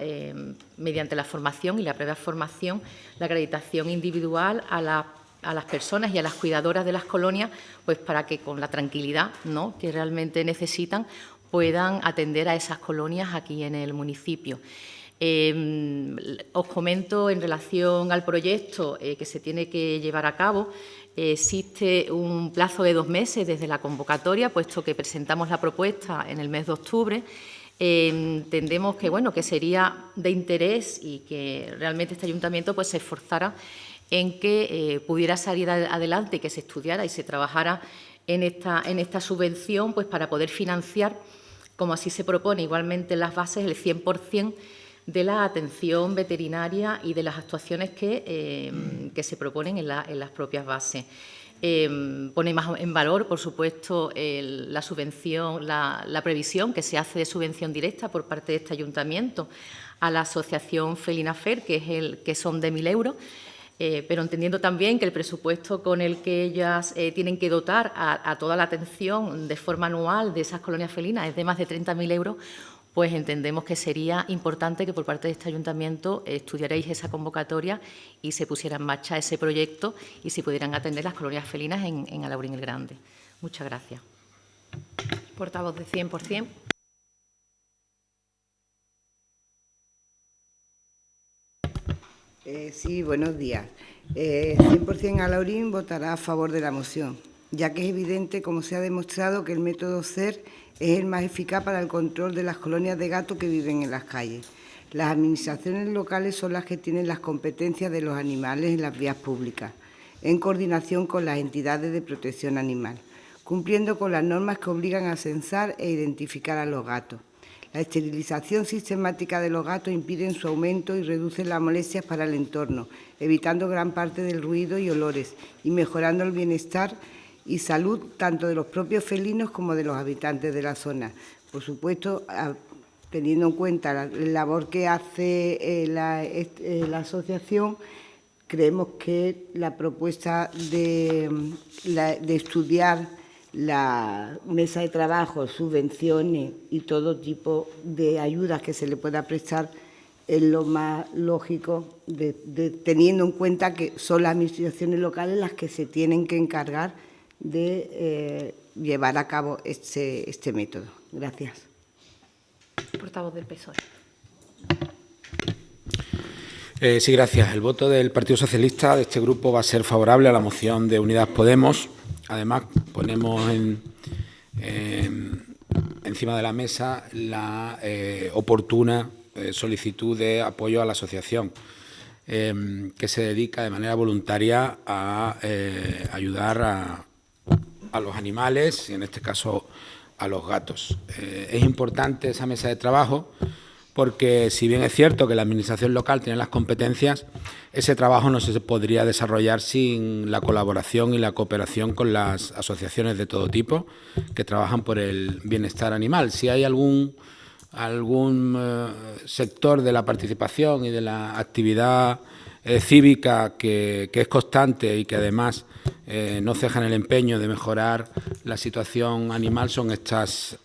mediante la formación y la previa formación, la acreditación individual a las personas y a las cuidadoras de las colonias, pues para que con la tranquilidad, ¿no?, que realmente necesitan puedan atender a esas colonias aquí en el municipio. Os comento en relación al proyecto que se tiene que llevar a cabo. Existe un plazo de 2 meses desde la convocatoria, puesto que presentamos la propuesta en el mes de octubre. Entendemos que, bueno, que sería de interés y que realmente este ayuntamiento pues, se esforzara en que pudiera salir adelante, que se estudiara y se trabajara en esta subvención pues, para poder financiar, como así se propone igualmente en las bases, el 100% de la atención veterinaria y de las actuaciones que se proponen en las propias bases. Pone más en valor, por supuesto, la subvención, la previsión que se hace de subvención directa por parte de este ayuntamiento a la Asociación Felina FER, que son de 1.000 euros, pero entendiendo también que el presupuesto con el que ellas tienen que dotar a toda la atención de forma anual de esas colonias felinas es de más de 30.000 euros, pues entendemos que sería importante que por parte de este ayuntamiento estudiaréis esa convocatoria y se pusiera en marcha ese proyecto y se pudieran atender las colonias felinas en Alaurín el Grande. Muchas gracias. Portavoz de 100%. Sí, buenos días. 100% Alaurín votará a favor de la moción, ya que es evidente, como se ha demostrado, que el método CER es el más eficaz para el control de las colonias de gatos que viven en las calles. Las administraciones locales son las que tienen las competencias de los animales en las vías públicas, en coordinación con las entidades de protección animal, cumpliendo con las normas que obligan a censar e identificar a los gatos. La esterilización sistemática de los gatos impide su aumento y reduce las molestias para el entorno, evitando gran parte del ruido y olores y mejorando el bienestar y salud tanto de los propios felinos como de los habitantes de la zona. Por supuesto, teniendo en cuenta la labor que hace la asociación, creemos que la propuesta de estudiar la mesa de trabajo, subvenciones y todo tipo de ayudas que se le pueda prestar es lo más lógico, teniendo en cuenta que son las administraciones locales las que se tienen que encargar de llevar a cabo este método. Gracias. Portavoz del PSOE. Sí, gracias. El voto del Partido Socialista de este grupo va a ser favorable a la moción de Unidas Podemos. Además, ponemos encima de la mesa la oportuna solicitud de apoyo a la asociación que se dedica de manera voluntaria a ayudar a los animales y, en este caso, a los gatos. Es importante esa mesa de trabajo porque, si bien es cierto que la Administración local tiene las competencias, ese trabajo no se podría desarrollar sin la colaboración y la cooperación con las asociaciones de todo tipo que trabajan por el bienestar animal. Si hay algún sector de la participación y de la actividad cívica que es constante y que además no cejan el empeño de mejorar la situación animal, son estas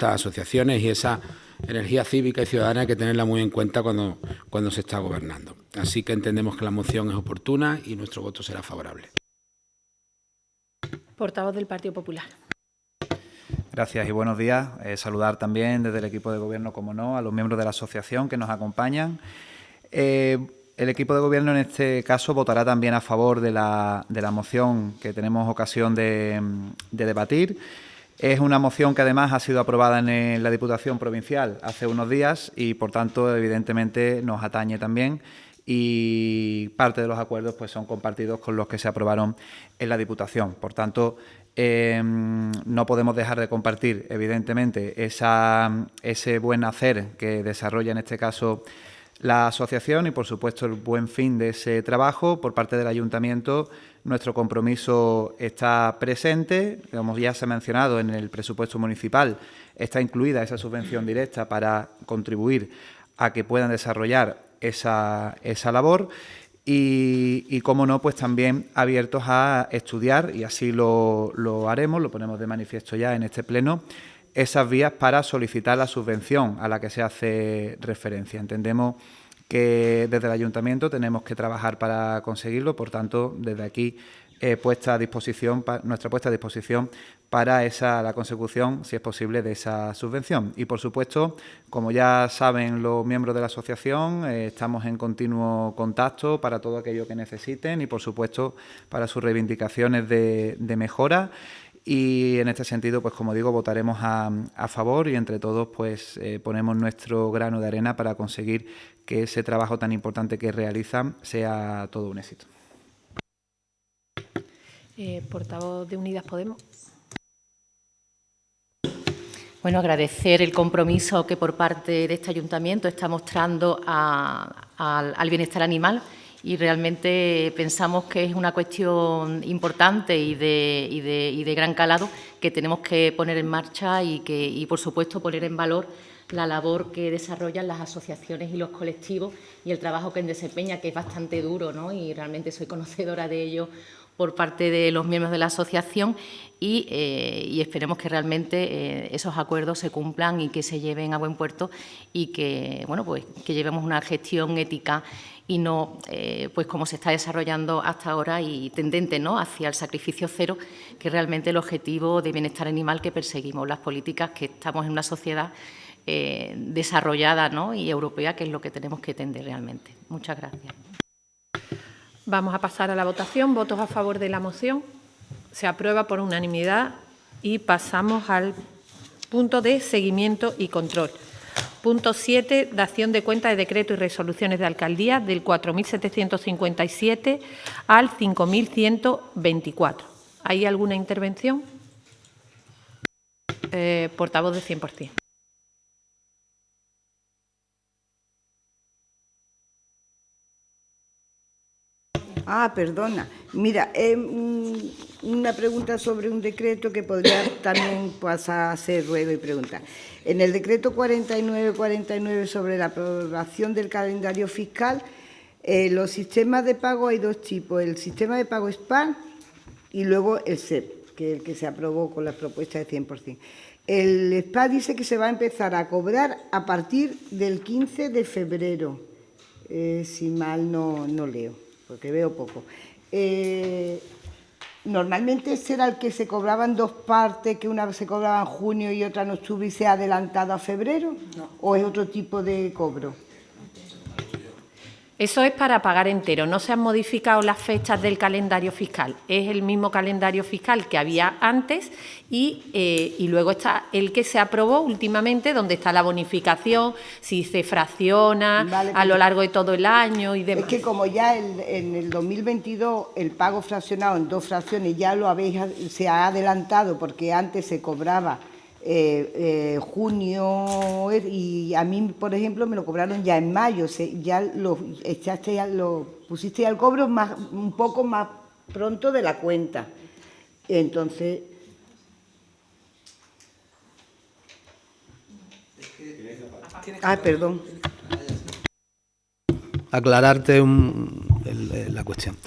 asociaciones, y esa energía cívica y ciudadana hay que tenerla muy en cuenta cuando se está gobernando. Así que entendemos que la moción es oportuna y nuestro voto será favorable. Portavoz del Partido Popular. Gracias y buenos días. Saludar también desde el equipo de Gobierno, como no, a los miembros de la asociación que nos acompañan. El equipo de Gobierno, en este caso, votará también a favor de la moción que tenemos ocasión de debatir. Es una moción que además ha sido aprobada en la Diputación Provincial hace unos días y, por tanto, evidentemente nos atañe también. y parte de los acuerdos pues son compartidos con los que se aprobaron en la Diputación. Por tanto, no podemos dejar de compartir, evidentemente, ese buen hacer que desarrolla en este caso la asociación y, por supuesto, el buen fin de ese trabajo. Por parte del Ayuntamiento, nuestro compromiso está presente. Como ya se ha mencionado, en el presupuesto municipal está incluida esa subvención directa para contribuir a que puedan desarrollar esa labor. Y cómo no, pues también abiertos a estudiar, y así lo haremos, lo ponemos de manifiesto ya en este pleno, esas vías para solicitar la subvención a la que se hace referencia. Entendemos que desde el Ayuntamiento tenemos que trabajar para conseguirlo, por tanto, desde aquí nuestra puesta a disposición para la consecución, si es posible, de esa subvención. Y, por supuesto, como ya saben los miembros de la asociación, estamos en continuo contacto para todo aquello que necesiten y, por supuesto, para sus reivindicaciones de mejora. Y en este sentido, pues como digo, votaremos a favor y entre todos pues ponemos nuestro grano de arena para conseguir que ese trabajo tan importante que realizan sea todo un éxito. Portavoz de Unidas Podemos. Bueno, agradecer el compromiso que por parte de este ayuntamiento está mostrando al bienestar animal, y realmente pensamos que es una cuestión importante y de gran calado que tenemos que poner en marcha y por supuesto, poner en valor la labor que desarrollan las asociaciones y los colectivos y el trabajo que desempeña, que es bastante duro, ¿no? Y realmente soy conocedora de ello por parte de los miembros de la asociación y esperemos que realmente esos acuerdos se cumplan y que se lleven a buen puerto y que, bueno, pues que llevemos una gestión ética y no, pues como se está desarrollando hasta ahora y tendente, ¿no?, hacia el sacrificio cero, que es realmente el objetivo de bienestar animal que perseguimos, las políticas que estamos en una sociedad desarrollada, ¿no?, y europea, que es lo que tenemos que tender realmente. Muchas gracias. Vamos a pasar a la votación. Votos a favor de la moción. Se aprueba por unanimidad y pasamos al punto de seguimiento y control. Punto 7, dación de cuenta de decretos y resoluciones de alcaldía del 4.757 al 5.124. ¿Hay alguna intervención? Portavoz de 100%. Perdona. Mira, una pregunta sobre un decreto que podría también pasar a ser ruego y pregunta. En el decreto 4949 sobre la aprobación del calendario fiscal, los sistemas de pago hay dos tipos, el sistema de pago SPAN y luego el SEP, que es el que se aprobó con las propuestas de 100%. El SPAN dice que se va a empezar a cobrar a partir del 15 de febrero, si mal no leo, porque veo poco. Normalmente ese era el que se cobraban dos partes, que una se cobraba en junio y otra en octubre y se ha adelantado a febrero, no. ¿O es otro tipo de cobro? Eso es para pagar entero. No se han modificado las fechas del calendario fiscal. Es el mismo calendario fiscal que había antes y luego está el que se aprobó últimamente, donde está la bonificación, si se fracciona a lo largo de todo el año y demás. Es que como ya en el 2022 el pago fraccionado en dos fracciones ya se ha adelantado, porque antes se cobraba junio y a mí, por ejemplo, me lo cobraron ya en mayo, ya lo pusiste al cobro un poco más pronto de la cuenta. Entonces, perdón. Aclararte la cuestión.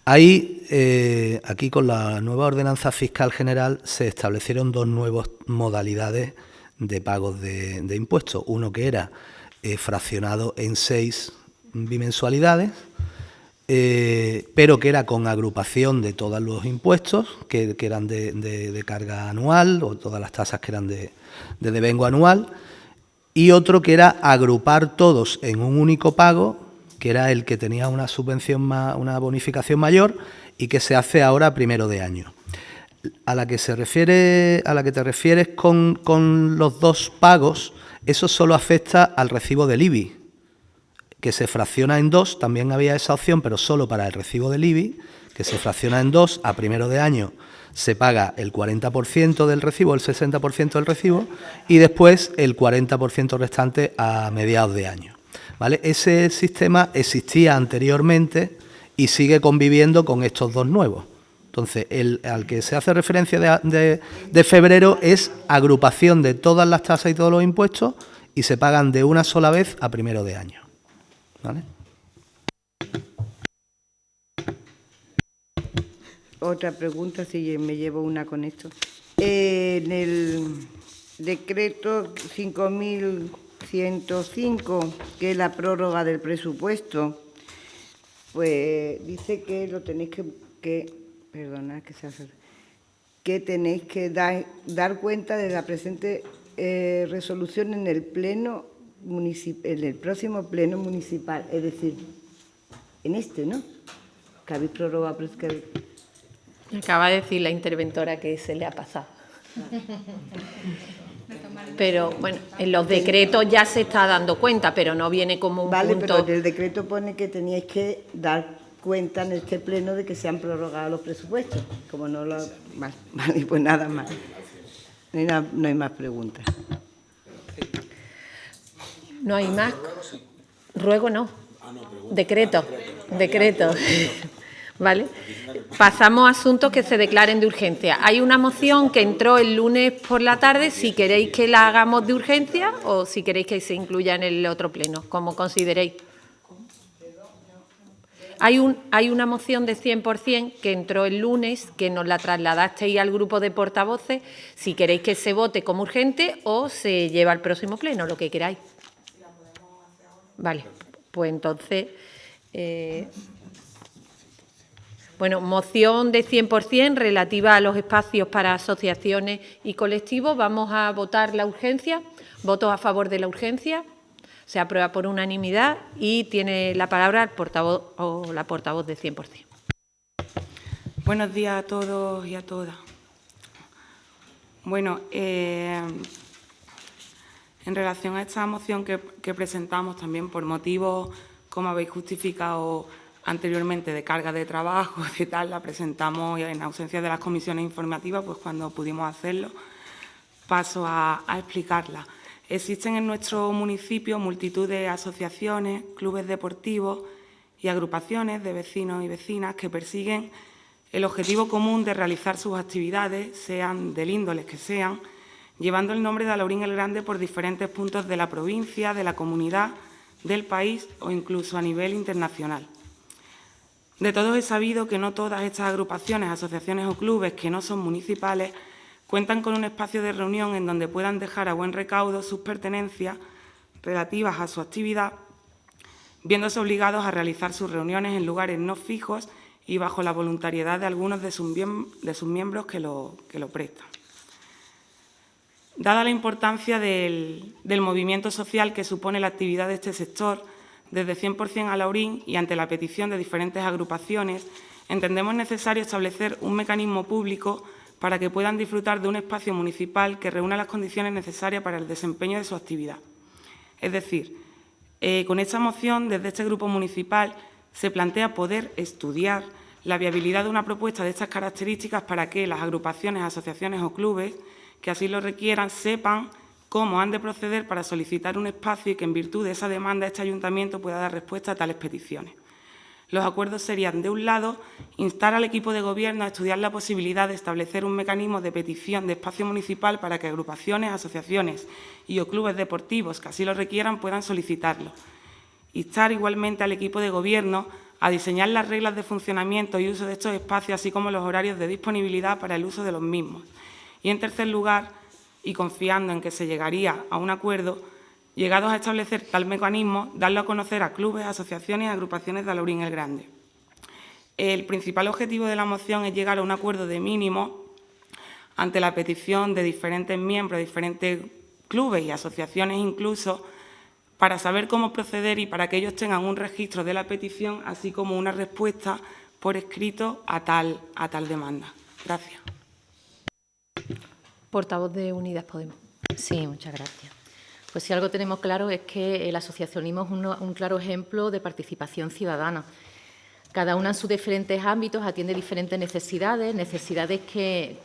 Aquí con la nueva ordenanza fiscal general se establecieron dos nuevas modalidades de pagos de impuestos. Uno que era fraccionado en 6 bimensualidades, pero que era con agrupación de todos los impuestos que eran de carga anual, o todas las tasas que eran de devengo anual, y otro que era agrupar todos en un único pago, que era el que tenía una subvención una bonificación mayor y que se hace ahora a primero de año. A la que te refieres con los dos pagos, eso solo afecta al recibo del IBI, que se fracciona en 2, también había esa opción, pero solo para el recibo del IBI, que se fracciona en 2, a primero de año se paga el 40% del recibo, el 60% del recibo, y después el 40% restante a mediados de año, ¿vale? Ese sistema existía anteriormente y sigue conviviendo con estos dos nuevos. Entonces, al que se hace referencia de febrero es agrupación de todas las tasas y todos los impuestos y se pagan de una sola vez a primero de año, ¿vale? Otra pregunta, si me llevo una con esto. En el decreto 5.105, que es la prórroga del presupuesto, pues dice que lo tenéis que tenéis que dar cuenta de la presente resolución en el próximo pleno municipal, es decir, en este, ¿no? Que habéis prorrogado. Acaba de decir la interventora que se le ha pasado. Pero, bueno, en los decretos ya se está dando cuenta, pero no viene como un punto. Vale, pero en el decreto pone que teníais que dar cuenta en este pleno de que se han prorrogado los presupuestos. Como no lo... Vale, pues nada más. No hay más preguntas. ¿No hay más? Ruego no. Decreto. ¿Vale? Pasamos a asuntos que se declaren de urgencia. Hay una moción que entró el lunes por la tarde, si queréis que la hagamos de urgencia o si queréis que se incluya en el otro pleno, como consideréis. Hay una moción de 100% que entró el lunes, que nos la trasladasteis al grupo de portavoces, si queréis que se vote como urgente o se lleva al próximo pleno, lo que queráis. Vale, pues entonces... Bueno, moción de 100% relativa a los espacios para asociaciones y colectivos. Vamos a votar la urgencia. ¿Votos a favor de la urgencia? Se aprueba por unanimidad y tiene la palabra el portavoz o la portavoz de 100%. Buenos días a todos y a todas. Bueno, en relación a esta moción que presentamos también por motivos, como habéis justificado anteriormente, de carga de trabajo, de tal, la presentamos en ausencia de las comisiones informativas, pues cuando pudimos hacerlo, paso a explicarla. Existen en nuestro municipio multitud de asociaciones, clubes deportivos y agrupaciones de vecinos y vecinas que persiguen el objetivo común de realizar sus actividades, sean del índole que sean, llevando el nombre de Alhaurín el Grande por diferentes puntos de la provincia, de la comunidad, del país o incluso a nivel internacional. De todos es sabido que no todas estas agrupaciones, asociaciones o clubes que no son municipales cuentan con un espacio de reunión en donde puedan dejar a buen recaudo sus pertenencias relativas a su actividad, viéndose obligados a realizar sus reuniones en lugares no fijos y bajo la voluntariedad de algunos de sus miembros que lo prestan. Dada la importancia del movimiento social que supone la actividad de este sector, desde 100% Alhaurín y ante la petición de diferentes agrupaciones, entendemos necesario establecer un mecanismo público para que puedan disfrutar de un espacio municipal que reúna las condiciones necesarias para el desempeño de su actividad. Es decir, con esta moción, desde este grupo municipal, se plantea poder estudiar la viabilidad de una propuesta de estas características para que las agrupaciones, asociaciones o clubes que así lo requieran sepan cómo han de proceder para solicitar un espacio y que, en virtud de esa demanda, este ayuntamiento pueda dar respuesta a tales peticiones. Los acuerdos serían, de un lado, instar al equipo de gobierno a estudiar la posibilidad de establecer un mecanismo de petición de espacio municipal para que agrupaciones, asociaciones y o clubes deportivos que así lo requieran puedan solicitarlo. Instar igualmente al equipo de gobierno a diseñar las reglas de funcionamiento y uso de estos espacios, así como los horarios de disponibilidad para el uso de los mismos. Y, en tercer lugar, y confiando en que se llegaría a un acuerdo, llegados a establecer tal mecanismo, darlo a conocer a clubes, asociaciones y agrupaciones de Alhaurín el Grande. El principal objetivo de la moción es llegar a un acuerdo de mínimo ante la petición de diferentes miembros, de diferentes clubes y asociaciones incluso, para saber cómo proceder y para que ellos tengan un registro de la petición, así como una respuesta por escrito a tal demanda. Gracias. Portavoz de Unidas Podemos. Sí, muchas gracias. Pues si algo tenemos claro es que el asociacionismo es un claro ejemplo de participación ciudadana. Cada una en sus diferentes ámbitos atiende diferentes necesidades que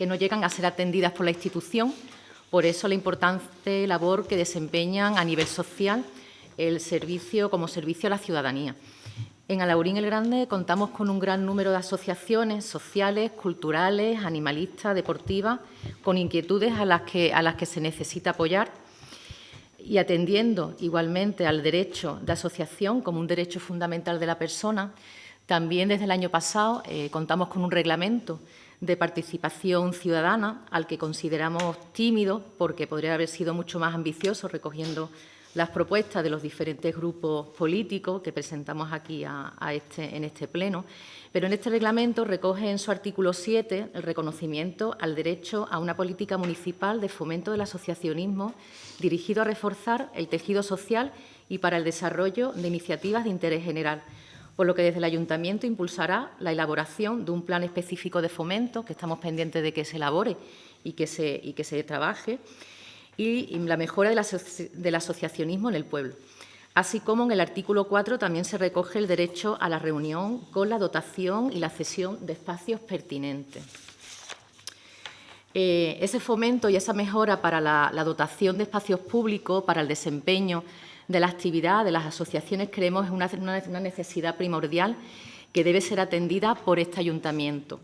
no llegan a ser atendidas por la institución. Por eso la importante labor que desempeñan a nivel social el servicio como servicio a la ciudadanía. En Alhaurín el Grande contamos con un gran número de asociaciones sociales, culturales, animalistas, deportivas, con inquietudes a las que se necesita apoyar. Y atendiendo igualmente al derecho de asociación como un derecho fundamental de la persona, también desde el año pasado contamos con un reglamento de participación ciudadana al que consideramos tímido porque podría haber sido mucho más ambicioso recogiendo las propuestas de los diferentes grupos políticos que presentamos aquí en este pleno. Pero en este reglamento recoge en su artículo 7 el reconocimiento al derecho a una política municipal de fomento del asociacionismo dirigido a reforzar el tejido social y para el desarrollo de iniciativas de interés general, por lo que desde el Ayuntamiento impulsará la elaboración de un plan específico de fomento, que estamos pendientes de que se elabore y que se trabaje, y la mejora del asociacionismo en el pueblo. Así como en el artículo 4 también se recoge el derecho a la reunión con la dotación y la cesión de espacios pertinentes. Ese fomento y esa mejora para la dotación de espacios públicos, para el desempeño de la actividad de las asociaciones, creemos es una necesidad primordial que debe ser atendida por este ayuntamiento.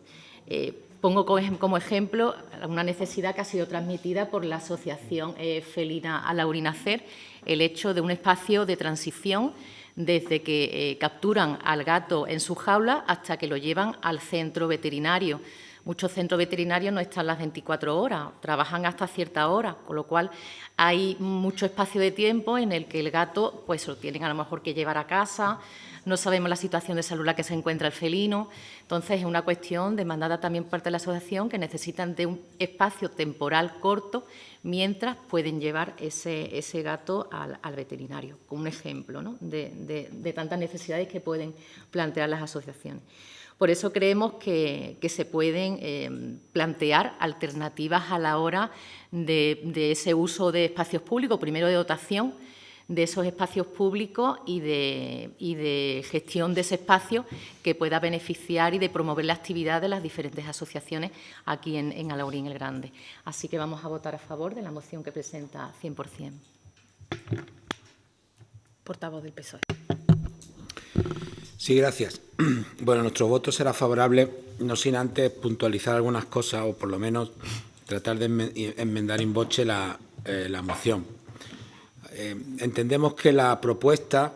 Pongo como ejemplo una necesidad que ha sido transmitida por la Asociación Felina Alhaurín Nacer, el hecho de un espacio de transición desde que capturan al gato en su jaula hasta que lo llevan al centro veterinario. Muchos centros veterinarios no están las 24 horas, trabajan hasta cierta hora, con lo cual hay mucho espacio de tiempo en el que el gato pues lo tienen a lo mejor que llevar a casa, no sabemos la situación de salud en la que se encuentra el felino. Entonces, es una cuestión demandada también por parte de la asociación que necesitan de un espacio temporal corto mientras pueden llevar ese gato al veterinario, como un ejemplo, ¿no?, de tantas necesidades que pueden plantear las asociaciones. Por eso creemos que se pueden plantear alternativas a la hora de ese uso de espacios públicos, primero de dotación de esos espacios públicos y de gestión de ese espacio que pueda beneficiar y de promover la actividad de las diferentes asociaciones aquí en Alhaurín el Grande. Así que vamos a votar a favor de la moción que presenta 100%. Portavoz del PSOE. Sí, gracias. Bueno, nuestro voto será favorable, no sin antes puntualizar algunas cosas o por lo menos tratar de enmendar in voce la moción. Entendemos que la propuesta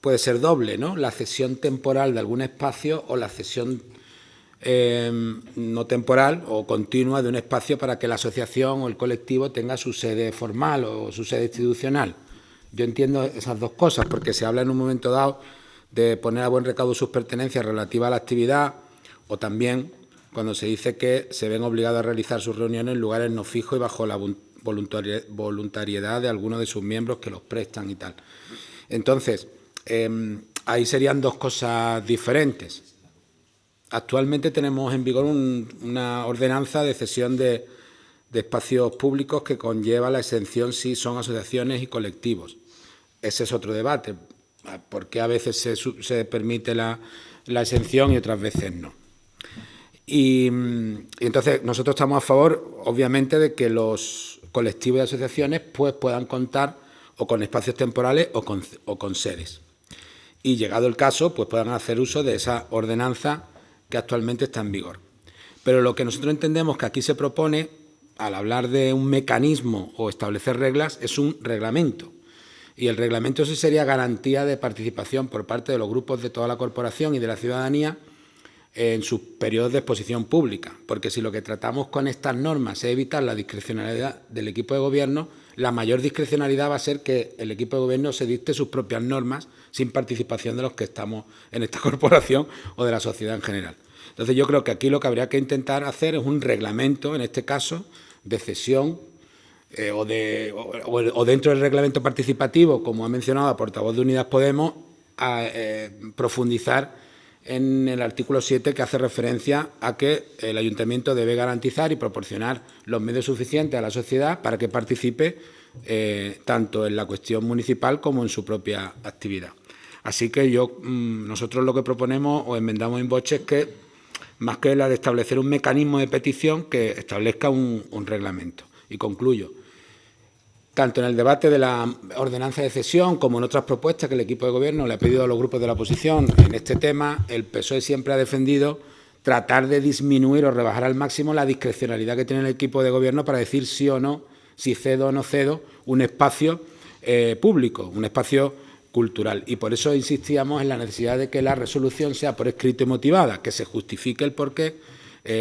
puede ser doble, ¿no? La cesión temporal de algún espacio o la cesión no temporal o continua de un espacio para que la asociación o el colectivo tenga su sede formal o su sede institucional. Yo entiendo esas dos cosas porque se habla en un momento dado de poner a buen recaudo sus pertenencias relativas a la actividad o también cuando se dice que se ven obligados a realizar sus reuniones en lugares no fijos y bajo la voluntariedad de algunos de sus miembros que los prestan y tal. Entonces, ahí serían dos cosas diferentes. Actualmente tenemos en vigor una ordenanza de cesión de espacios públicos que conlleva la exención si son asociaciones y colectivos. Ese es otro debate, porque a veces se permite la exención y otras veces no. Y entonces nosotros estamos a favor, obviamente, de que los colectivos y asociaciones pues, puedan contar o con espacios temporales o con sedes. Y llegado el caso, pues puedan hacer uso de esa ordenanza que actualmente está en vigor. Pero lo que nosotros entendemos que aquí se propone, al hablar de un mecanismo o establecer reglas, es un reglamento. Y el reglamento sí sería garantía de participación por parte de los grupos de toda la corporación y de la ciudadanía en sus periodos de exposición pública, porque si lo que tratamos con estas normas es evitar la discrecionalidad del equipo de gobierno, la mayor discrecionalidad va a ser que el equipo de gobierno se dicte sus propias normas sin participación de los que estamos en esta corporación o de la sociedad en general. Entonces yo creo que aquí lo que habría que intentar hacer es un reglamento, en este caso, de cesión o dentro del reglamento participativo, como ha mencionado la portavoz de Unidas Podemos, a profundizar en el artículo 7, que hace referencia a que el ayuntamiento debe garantizar y proporcionar los medios suficientes a la sociedad para que participe tanto en la cuestión municipal como en su propia actividad. Así que nosotros lo que proponemos o enmendamos en voce es que, más que la de establecer un mecanismo de petición, que establezca un reglamento. Y concluyo. Tanto en el debate de la ordenanza de cesión como en otras propuestas que el equipo de Gobierno le ha pedido a los grupos de la oposición en este tema, el PSOE siempre ha defendido tratar de disminuir o rebajar al máximo la discrecionalidad que tiene el equipo de Gobierno para decir sí o no, si cedo o no cedo un espacio público, un espacio cultural. Y por eso insistíamos en la necesidad de que la resolución sea por escrito y motivada, que se justifique el por qué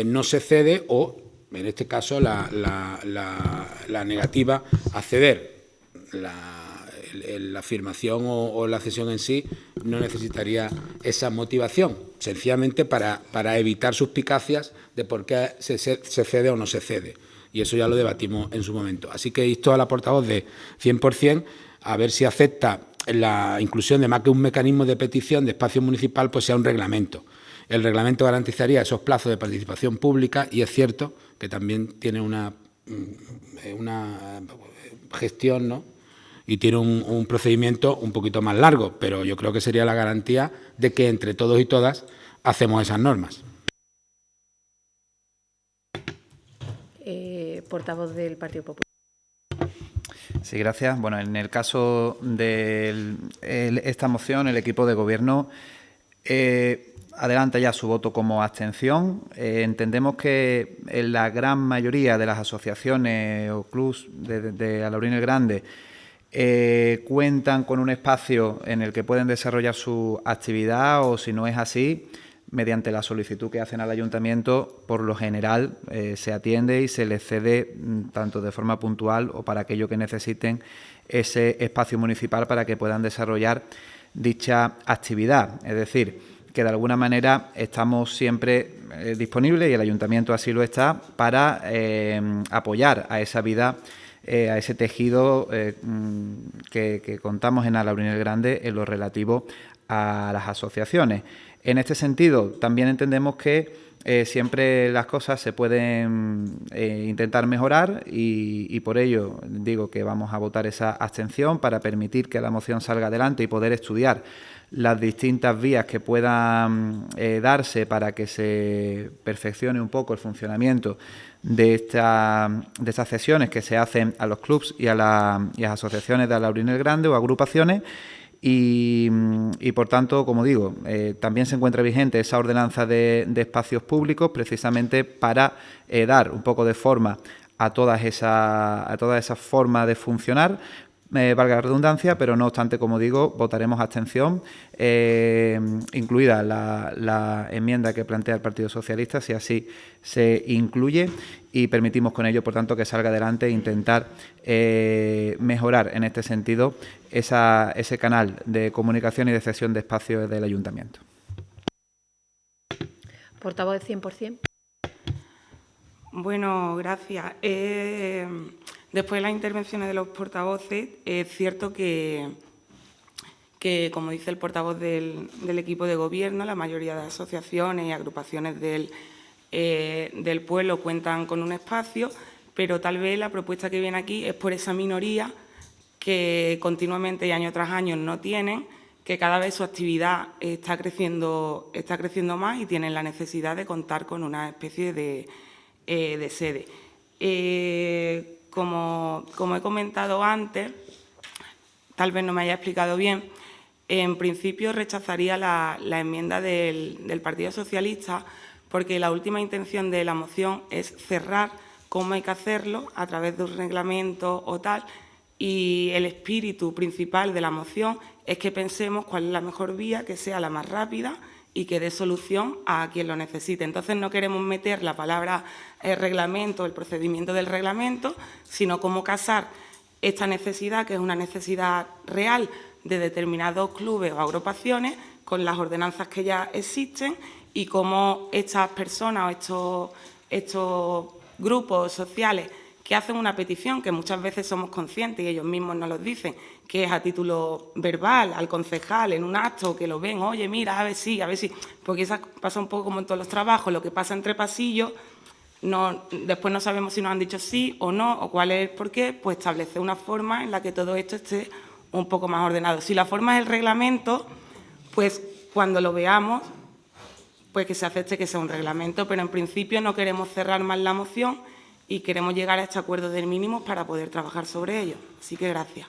no se cede o, en este caso, la negativa a ceder. La afirmación o la cesión en sí no necesitaría esa motivación, sencillamente para evitar suspicacias de por qué se cede o no se cede. Y eso ya lo debatimos en su momento. Así que insto a la portavoz de 100% a ver si acepta la inclusión de más que un mecanismo de petición de espacio municipal, pues sea un reglamento. El reglamento garantizaría esos plazos de participación pública y es cierto que también tiene una gestión, ¿no? Y tiene un procedimiento un poquito más largo, pero yo creo que sería la garantía de que entre todos y todas hacemos esas normas. Portavoz del Partido Popular. Sí, gracias. Bueno, en el caso de esta moción, el equipo de Gobierno adelanta ya su voto como abstención. Entendemos que en la gran mayoría de las asociaciones o clubs de Alaurín el Grande cuentan con un espacio en el que pueden desarrollar su actividad, o si no es así, mediante la solicitud que hacen al ayuntamiento, por lo general se atiende y se les cede tanto de forma puntual o para aquello que necesiten ese espacio municipal para que puedan desarrollar dicha actividad. Es decir, que de alguna manera estamos siempre disponibles, y el ayuntamiento así lo está, para apoyar a esa vida, a ese tejido que contamos en Alaurín el Grande en lo relativo a las asociaciones. En este sentido, también entendemos que siempre las cosas se pueden intentar mejorar y por ello digo que vamos a votar esa abstención para permitir que la moción salga adelante y poder estudiar las distintas vías que puedan darse para que se perfeccione un poco el funcionamiento de estas cesiones que se hacen a los clubs y a las asociaciones de Alaurín el Grande o agrupaciones. Y por tanto, como digo, también se encuentra vigente esa ordenanza de espacios públicos, precisamente para dar un poco de forma a toda esa forma de funcionar, valga la redundancia, pero no obstante, como digo, votaremos abstención, incluida la enmienda que plantea el Partido Socialista, si así se incluye, y permitimos con ello, por tanto, que salga adelante e intentar mejorar en este sentido ese canal de comunicación y de cesión de espacios del ayuntamiento. Portavoz de 100%. Bueno, gracias. Después de las intervenciones de los portavoces, es cierto que como dice el portavoz del equipo de Gobierno, la mayoría de asociaciones y agrupaciones del pueblo cuentan con un espacio, pero tal vez la propuesta que viene aquí es por esa minoría que continuamente y año tras año no tienen, que cada vez su actividad está creciendo más y tienen la necesidad de contar con una especie de sede. Como he comentado antes, tal vez no me haya explicado bien, en principio rechazaría la enmienda del Partido Socialista, porque la última intención de la moción es cerrar cómo hay que hacerlo a través de un reglamento o tal, y el espíritu principal de la moción es que pensemos cuál es la mejor vía, que sea la más rápida y que dé solución a quien lo necesite. Entonces, no queremos meter la palabra reglamento, el procedimiento del reglamento, sino cómo casar esta necesidad, que es una necesidad real de determinados clubes o agrupaciones, con las ordenanzas que ya existen, y cómo estas personas o estos grupos sociales que hacen una petición, que muchas veces somos conscientes y ellos mismos nos lo dicen, que es a título verbal, al concejal, en un acto, que lo ven, oye, mira, a ver si, porque eso pasa un poco como en todos los trabajos, lo que pasa entre pasillos, después no sabemos si nos han dicho sí o no, o cuál es el porqué, pues establecer una forma en la que todo esto esté un poco más ordenado. Si la forma es el reglamento, pues cuando lo veamos, pues que se acepte que sea un reglamento, pero en principio no queremos cerrar más la moción y queremos llegar a este acuerdo de mínimos para poder trabajar sobre ello. Así que gracias.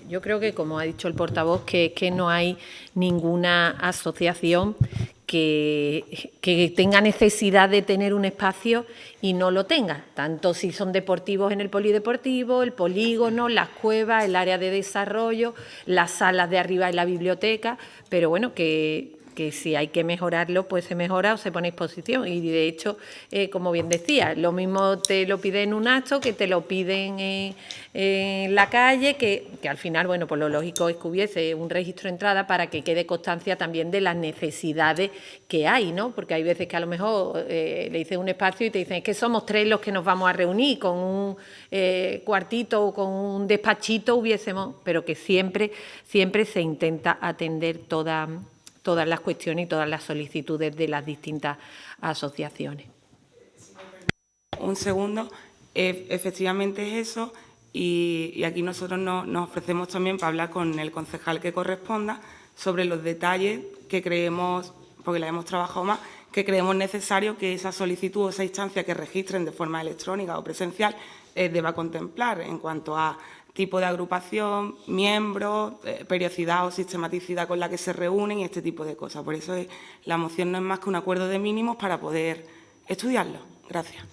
Yo creo que, como ha dicho el portavoz, que no hay ninguna asociación que tenga necesidad de tener un espacio y no lo tenga, tanto si son deportivos en el polideportivo, el polígono, las cuevas, el área de desarrollo, las salas de arriba y la biblioteca, pero bueno, que si hay que mejorarlo, pues se mejora o se pone a disposición. Y, de hecho, como bien decía, lo mismo te lo piden en un acto que te lo piden en la calle, que al final, bueno, pues lo lógico es que hubiese un registro de entrada para que quede constancia también de las necesidades que hay, ¿no? Porque hay veces que a lo mejor le dices un espacio y te dicen, es que somos 3 los que nos vamos a reunir, con un cuartito o con un despachito hubiésemos, pero que siempre se intenta atender todas las cuestiones y todas las solicitudes de las distintas asociaciones. Un segundo, efectivamente es eso, y aquí nosotros nos ofrecemos también para hablar con el concejal que corresponda sobre los detalles que creemos, porque la hemos trabajado más, que creemos necesario que esa solicitud o esa instancia que registren de forma electrónica o presencial deba contemplar en cuanto a tipo de agrupación, miembros, periodicidad o sistematicidad con la que se reúnen y este tipo de cosas. Por eso la moción no es más que un acuerdo de mínimos para poder estudiarlo. Gracias.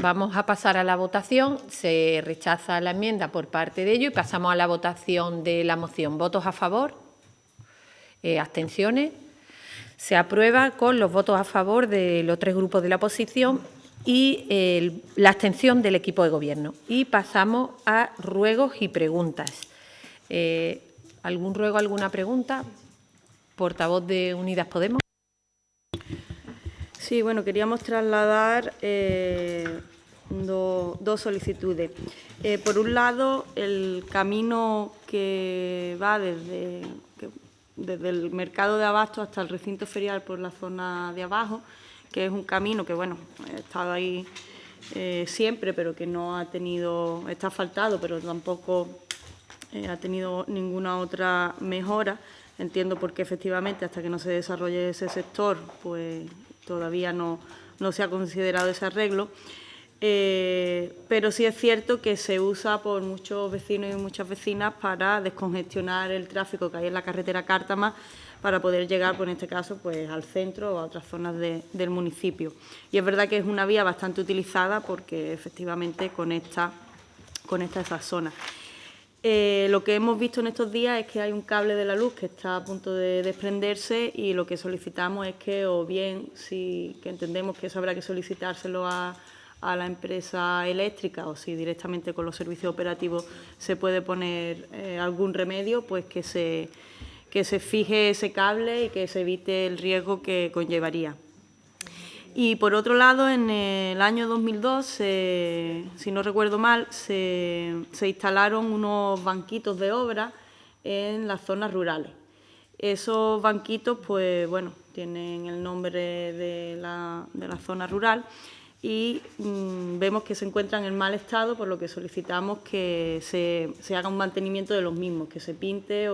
Vamos a pasar a la votación. Se rechaza la enmienda por parte de ellos y pasamos a la votación de la moción. ¿Votos a favor? ¿Abstenciones? Se aprueba con los votos a favor de los 3 grupos de la oposición y la abstención del equipo de gobierno. Y pasamos a ruegos y preguntas. ¿Algún ruego, alguna pregunta? Portavoz de Unidas Podemos. Sí, bueno, queríamos trasladar dos solicitudes. Por un lado, el camino que va desde el mercado de Abasto hasta el recinto ferial por la zona de abajo, que es un camino que, bueno, ha estado ahí siempre, pero que no ha tenido, está asfaltado, pero tampoco ha tenido ninguna otra mejora. Entiendo porque efectivamente hasta que no se desarrolle ese sector, pues todavía no se ha considerado ese arreglo. Pero sí es cierto que se usa por muchos vecinos y muchas vecinas para descongestionar el tráfico que hay en la carretera Cártama para poder llegar, pues en este caso, pues al centro o a otras zonas del municipio. Y es verdad que es una vía bastante utilizada porque efectivamente conecta esas zonas. Lo que hemos visto en estos días es que hay un cable de la luz que está a punto de desprenderse y lo que solicitamos es que, o bien, que entendemos que eso habrá que solicitárselo a la empresa eléctrica o si directamente con los servicios operativos se puede poner algún remedio, pues que se fije ese cable y que se evite el riesgo que conllevaría. Y por otro lado, en el año 2002, si no recuerdo mal, se instalaron unos banquitos de obra en las zonas rurales. Esos banquitos, pues bueno, tienen el nombre de la zona rural y vemos que se encuentran en mal estado, por lo que solicitamos que se haga un mantenimiento de los mismos, que se pinte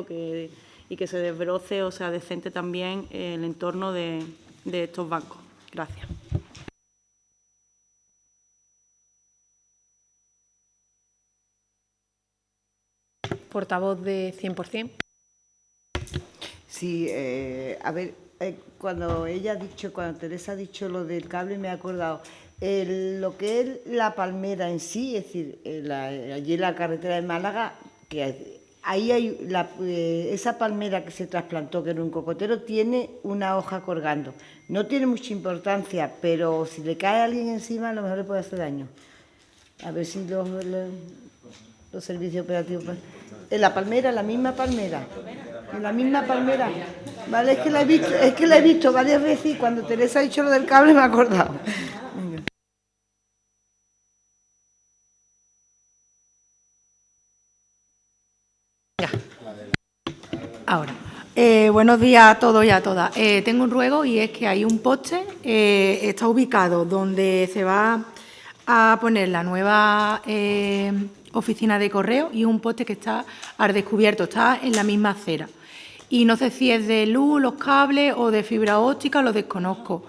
y que se desbroce o sea decente también el entorno de estos bancos. Gracias. Portavoz de 100%. Sí, a ver, cuando Teresa ha dicho lo del cable, me he acordado. Lo que es la palmera en sí, es decir, allí en la carretera de Málaga, que ahí hay esa palmera que se trasplantó, que era un cocotero, tiene una hoja colgando. No tiene mucha importancia, pero si le cae a alguien encima, a lo mejor le puede hacer daño. A ver si los servicios operativos... En la palmera, en la misma palmera. En la misma palmera. Vale, es que la he visto varias veces y cuando Teresa ha dicho lo del cable me he acordado. Venga. Ahora. Buenos días a todos y a todas. Tengo un ruego y es que hay un poste, está ubicado donde se va a poner la nueva oficina de correo y un poste que está al descubierto, está en la misma acera. Y no sé si es de luz, los cables o de fibra óptica, lo desconozco.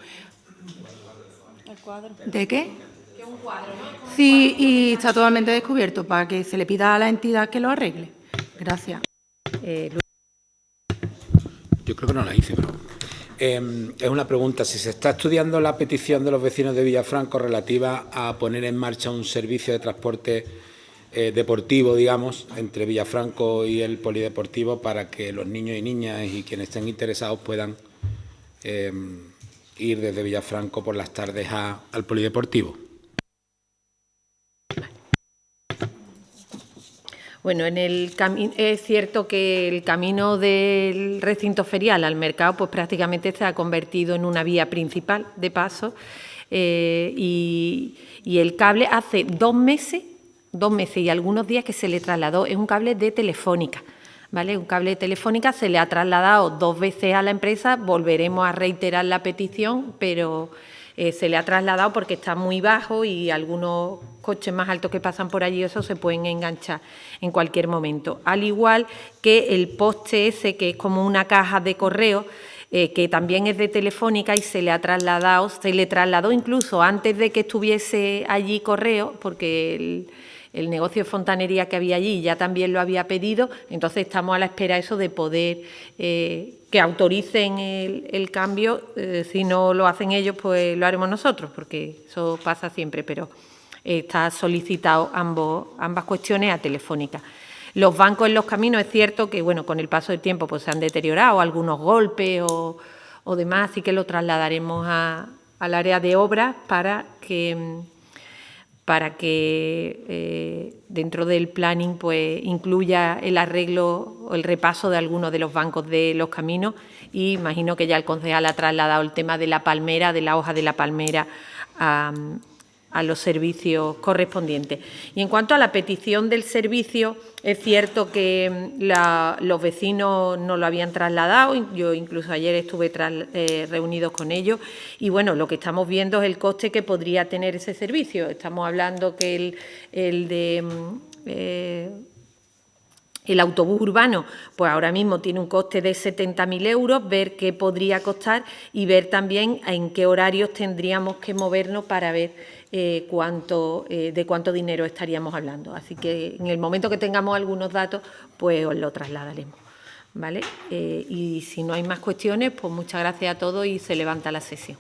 ¿El cuadro? ¿De qué? Que un cuadro, ¿no? Sí, y está totalmente descubierto para que se le pida a la entidad que lo arregle. Gracias. Yo creo que no la hice, pero es una pregunta. Si se está estudiando la petición de los vecinos de Villafranco relativa a poner en marcha un servicio de transporte deportivo, digamos, entre Villafranco y el polideportivo para que los niños y niñas y quienes estén interesados puedan ir desde Villafranco por las tardes al polideportivo. Bueno, es cierto que el camino del recinto ferial al mercado pues prácticamente se ha convertido en una vía principal de paso y el cable hace 2 meses y algunos días que se le trasladó, es un cable de Telefónica, ¿vale? Un cable de Telefónica se le ha trasladado 2 veces a la empresa, volveremos a reiterar la petición, pero se le ha trasladado porque está muy bajo y algunos coches más altos que pasan por allí, eso se pueden enganchar en cualquier momento. Al igual que el poste ese, que es como una caja de correo, que también es de Telefónica y se le trasladó incluso antes de que estuviese allí correo, porque el negocio de fontanería que había allí ya también lo había pedido, entonces estamos a la espera eso de poder que autoricen el cambio. Si no lo hacen ellos, pues lo haremos nosotros, porque eso pasa siempre, pero está solicitado ambas cuestiones a Telefónica. Los bancos en los caminos, es cierto que bueno, con el paso del tiempo pues se han deteriorado, algunos golpes o demás, así que lo trasladaremos al área de obras para que dentro del planning pues incluya el arreglo o el repaso de algunos de los bancos de los caminos, y imagino que ya el concejal ha trasladado el tema de la palmera, de la hoja de la palmera a los servicios correspondientes. Y en cuanto a la petición del servicio, es cierto que los vecinos no lo habían trasladado, yo incluso ayer estuve reunidos con ellos, y bueno, lo que estamos viendo es el coste que podría tener ese servicio. Estamos hablando que el autobús urbano, pues ahora mismo tiene un coste de 70.000 euros, ver qué podría costar y ver también en qué horarios tendríamos que movernos para ver de cuánto dinero estaríamos hablando. Así que en el momento que tengamos algunos datos, pues os lo trasladaremos, ¿vale? Y si no hay más cuestiones, pues muchas gracias a todos y se levanta la sesión.